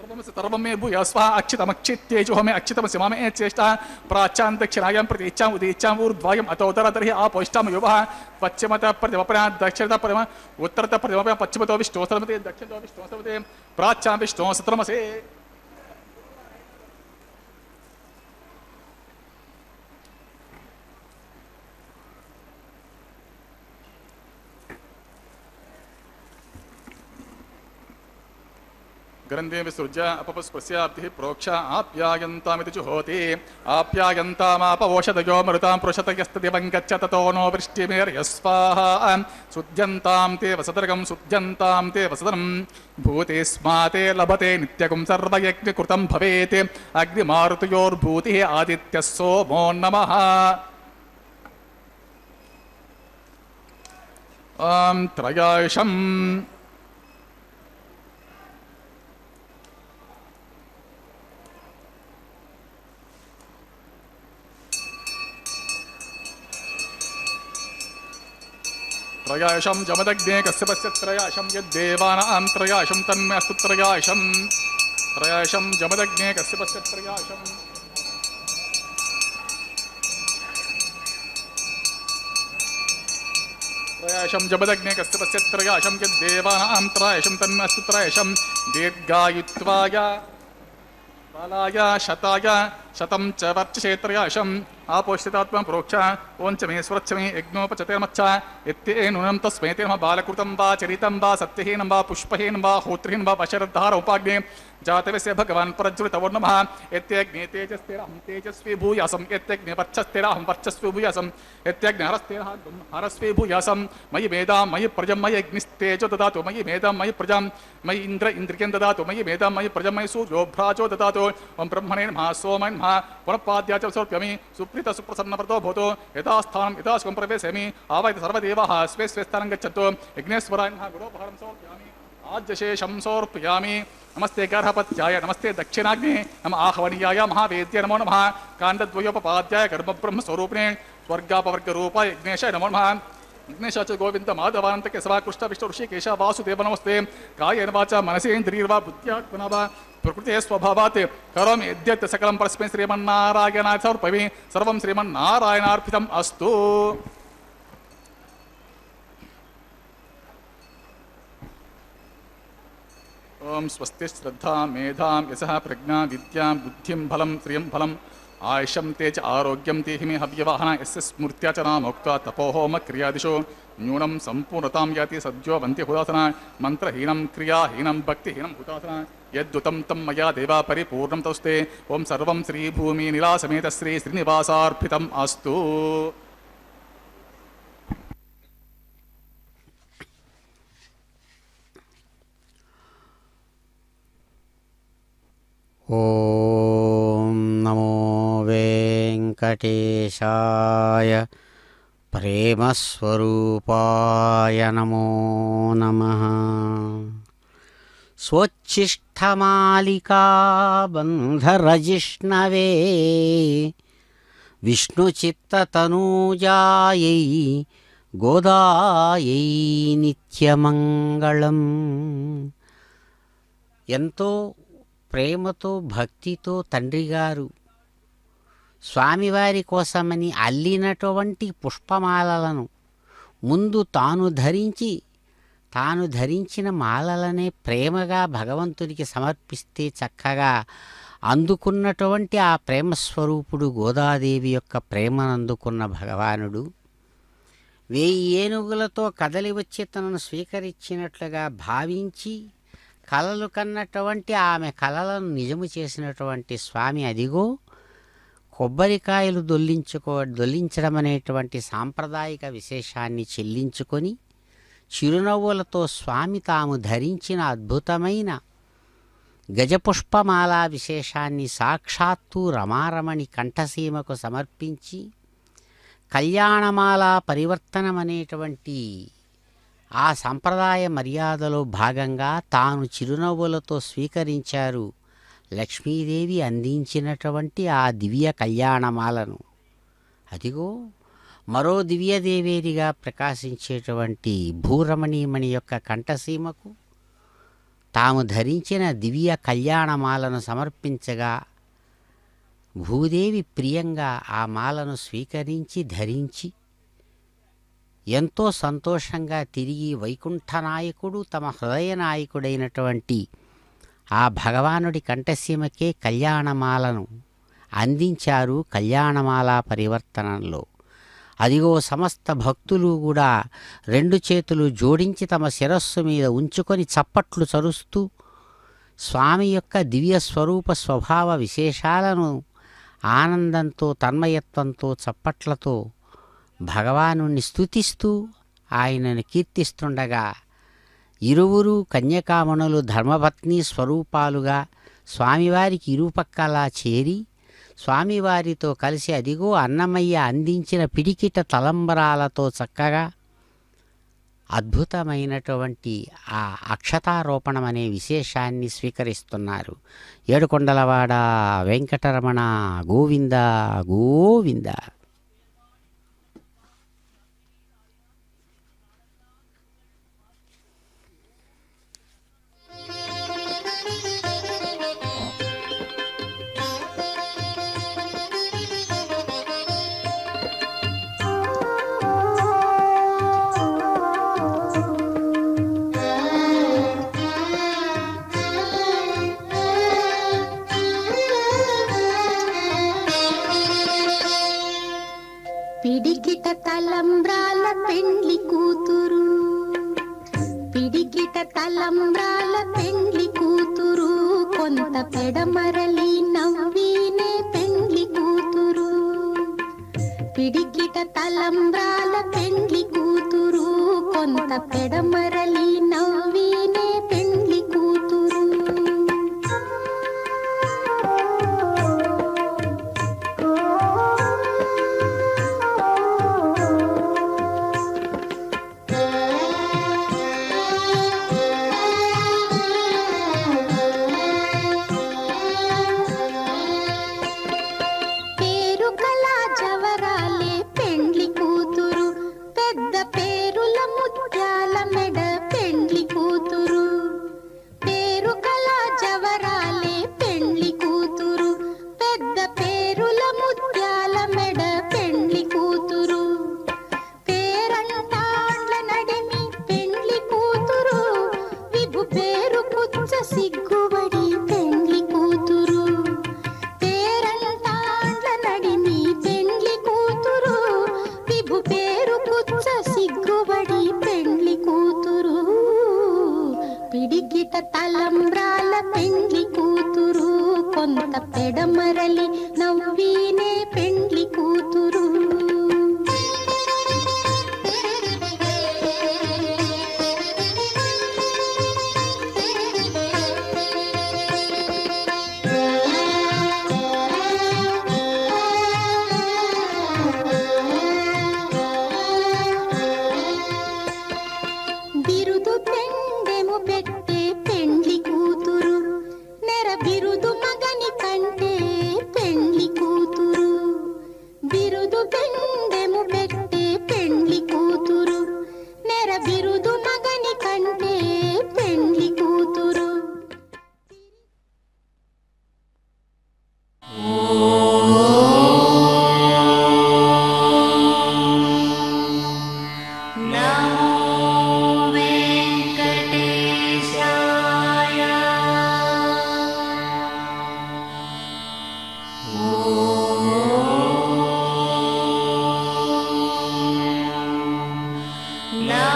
सर्वमस्य सर्वमे भूयाः स्वाहा अक्षितमक्षित्येजोहमे अक्षितमस्य ममे चेष्टा प्राच्यां दक्षिणायां प्रति इच्छाम् उदीच्छाम् ऊर्ध्वायम् अतोदरतर्हि आपोष्टां युवः पश्चिमतः प्रतिमपणा दक्षिणतः प्रतिम उत्तरतः प्रतिमपणा पश्चिमतो विष्णोः सर्वते दक्षिणतो विष्णोः सर्वते प्राच्यां विष्णोः सत्रमसे ग्रन्थे विसृज्य अपपस्पृश्याब्धिः प्रोक्ष आप्यायन्तामिति जुहोति आप्यायन्तामापवोषधयो मरुतां पृषतयस्तदिवं गच्छ ततो नो वृष्टिमेर्यस्वाहा शुद्ध्यन्तां ते वसदर्गं शुद्ध्यन्तां ते वसदनं भूते स्माते लभते नित्यगुं सर्वयज्ञकृतं भवेत् अग्निमारुतयोर्भूतिः आदित्यः सोमो नमः त्रयायुषम् त्रयाशं जमदग्ने कस्य पश्य त्रयाशं यद्देवानां त्रयाशं तन्मे अस्तु त्रयाशं जमदग्ने कस्य पश्य त्रयाशं जमदग्ने कस्य पश्य त्रयाशं यद्देवानां त्रयाशं तन्मे अस्तु त्रयाशं दीर्घायुत्वाय बालाय शताय शतं च वर्चसे त्रयाशम् आपोषितात्मा प्रोक्षा ओं च मे स्वच्छ मे यज्ञोपचतेर्मच्छ यत्तेनूनं तस्मै ते नमः बालकृतं वा चरितं वा सत्यहीनं वा पुष्पहीनं वा होत्रहीनं वा पशरद्धार उपाग्ने जातवेस्य भगवान् परज्वलितवो नमः यत्यग्ने तेजस्तेराहं तेजस्वी भूयासं यत्यग्ने वर्चस्तेराहं वर्चस्वी भूयासं यत्यग्ने हरस्तेराहं हरस्वी भूयासं मयि मेधां मयि प्रजं मयि अग्निस्तेजो ददातु मयि मेधां मयि प्रजां मयि इन्द्रियं ददातु मयि मेधां मयि प्रजं मयि सूर्यो भ्राजो ददातु ओं ब्रह्मणे नमः सोमाय नमः पुनःपाद्या च समर्पयामि सुप्रीत सुप्रसन्नव्रतो भवतु यथा स्थानं यथा सुखं प्रवेशयामि आवाहयति सर्वदेवाः स्वे स्वे स्थानं गच्छन्तु यज्ञेश्वराय नमः गुरोपहारं समर्पयामि आज्यशेषं समर्पयामि नमस्ते गर्भपत्याय नमस्ते दक्षिणाग्ने नमः आहवनीयाय महावेद्य नमो नमः काण्डद्वयोपपाद्याय गर्भब्रह्मस्वरूपिणे स्वर्गापवर्गरूपाय यज्ञेशाय नमो नमः विघ्नेश च गोविंद माधवानंत केशवा कृष्ण विष्णु ऋषिकेश वासुदेव नमस्ते कायेन वाचा मनसेन्द्रियर्वा बुद्ध्यात्मना वा प्रकृते स्वभावात् करोमि यद्यत् सकलं परस्मै श्रीमन्नारायणाय समर्पयामि सर्वं श्रीमन्नारायणार्पितम् अस्तु। ओम स्वस्ति श्रद्धा मेधां यशः प्रज्ञा विद्यां बुद्धिं बलं श्रियं फलम् आयुषं तेज आरोग्यं देहिमे हव्यवाहना यस्य स्मृत्या च नामोक्त्वा तपोहोम क्रियादिशो न्यूनं सम्पूर्णतां याति सद्यो वन्ति हुदासना मन्त्रहीनं क्रियाहीनं भक्तिहीनं हुदासना यद्दुतं तं मया देवा परिपूर्णं तौस्ते ओं सर्वं श्रीभूमिनिलासमेत श्री श्रीनिवासार्पितम् अस्तु। ఓం నమో వెంకటేశాయ ప్రేమస్వరూపాయ నమో నమః। స్వచ్ఛిష్టమాలికా బంధరజిష్ణవే విష్ణుచిత్తతనూజాయై గోదాయై నిత్యమంగళం। ఎంతో ప్రేమతో భక్తితో తండ్రిగారు స్వామివారి కోసమని అల్లినటువంటి పుష్పమాలలను ముందు తాను ధరించిన మాలలనే ప్రేమగా భగవంతునికి సమర్పిస్తే చక్కగా అందుకున్నటువంటి ఆ ప్రేమస్వరూపుడు గోదాదేవి యొక్క ప్రేమనందుకున్న భగవానుడు 1000 ఏనుగులతో కదలి వచ్చి తనను స్వీకరించినట్లుగా భావించి కలలు కన్నటువంటి ఆమె కలలను నిజము చేసినటువంటి స్వామి అదిగో కొబ్బరికాయలు దొల్లించడం అనేటువంటి సాంప్రదాయిక విశేషాన్ని చెల్లించుకొని చిరునవ్వులతో స్వామి తాము ధరించిన అద్భుతమైన గజపుష్పమాలా విశేషాన్ని సాక్షాత్తు రమారమణి కంఠసీమకు సమర్పించి కళ్యాణమాల పరివర్తనమనేటువంటి ఆ సంప్రదాయ మర్యాదలో భాగంగా తాను చిరునవ్వులతో స్వీకరించారు లక్ష్మీదేవి అందించినటువంటి ఆ దివ్య కళ్యాణమాలను। అదిగో మరో దివ్యదేవేరిగా ప్రకాశించేటువంటి భూరమణీమణి యొక్క కంఠసీమకు తాము ధరించిన దివ్య కళ్యాణమాలను సమర్పించగా భూదేవి ప్రియంగా ఆ మాలను స్వీకరించి ధరించి ఎంతో సంతోషంగా తిరిగి వైకుంఠనాయకుడు తమ హృదయ నాయకుడైనటువంటి ఆ భగవానుడి కంఠసీమకే కళ్యాణమాలను అందించారు కళ్యాణమాల పరివర్తనంలో। అదిగో సమస్త భక్తులు కూడా 2 చేతులు జోడించి తమ శిరస్సు మీద ఉంచుకొని చప్పట్లు చరుస్తూ స్వామి యొక్క దివ్య స్వరూప స్వభావ విశేషాలను ఆనందంతో తన్మయత్వంతో చప్పట్లతో భగవానుణ్ణి స్తుతిస్తూ ఆయనను కీర్తిస్తుండగా ఇరువురు కన్యకామణులు ధర్మపత్ని స్వరూపాలుగా స్వామివారికి ఇరుపక్కలా చేరి స్వామివారితో కలిసి అదిగో అన్నమయ్య అందించిన పిడికిట తలంబరాలతో చక్కగా అద్భుతమైనటువంటి ఆ అక్షతారోపణం అనే విశేషాన్ని స్వీకరిస్తున్నారు। ఏడుకొండలవాడ వెంకటరమణ గోవింద గోవింద। తలంబ్రాల పెండ్లి కూతురు, కొంత పెడమరలి నవ్వీనే పెండ్లి కూతురు. పిడికిట తలంబ్రాల పెండ్లి కూతురు, కొంత పెడమరలి నవ్వీనే పెండ్లి కూతురు. సిగ్గుబడి పెండ్లి కూతురు, పేరంటాండ్ల నడిమి పెండ్లి కూతురు, విభు పేరు పుచ్చ సిగ్గుబడి పెండ్లి కూతురు. పిడికిట తలంబ్రాల పెండ్లి కూతురు, కొంత పెడమరలి నవ్వీనే పెండ్లి కూతురు. బిరుదు పెండెము పెట్టే పెండ్లి కూతురు, నెర బిరుదు మగని కంటే పెండ్లి కూతురు. బిరుదు పెండెము పెట్టే పెండ్లి కూతురు, నెర బిరుదు మగని కంటే పెండ్లి కూతురు. No.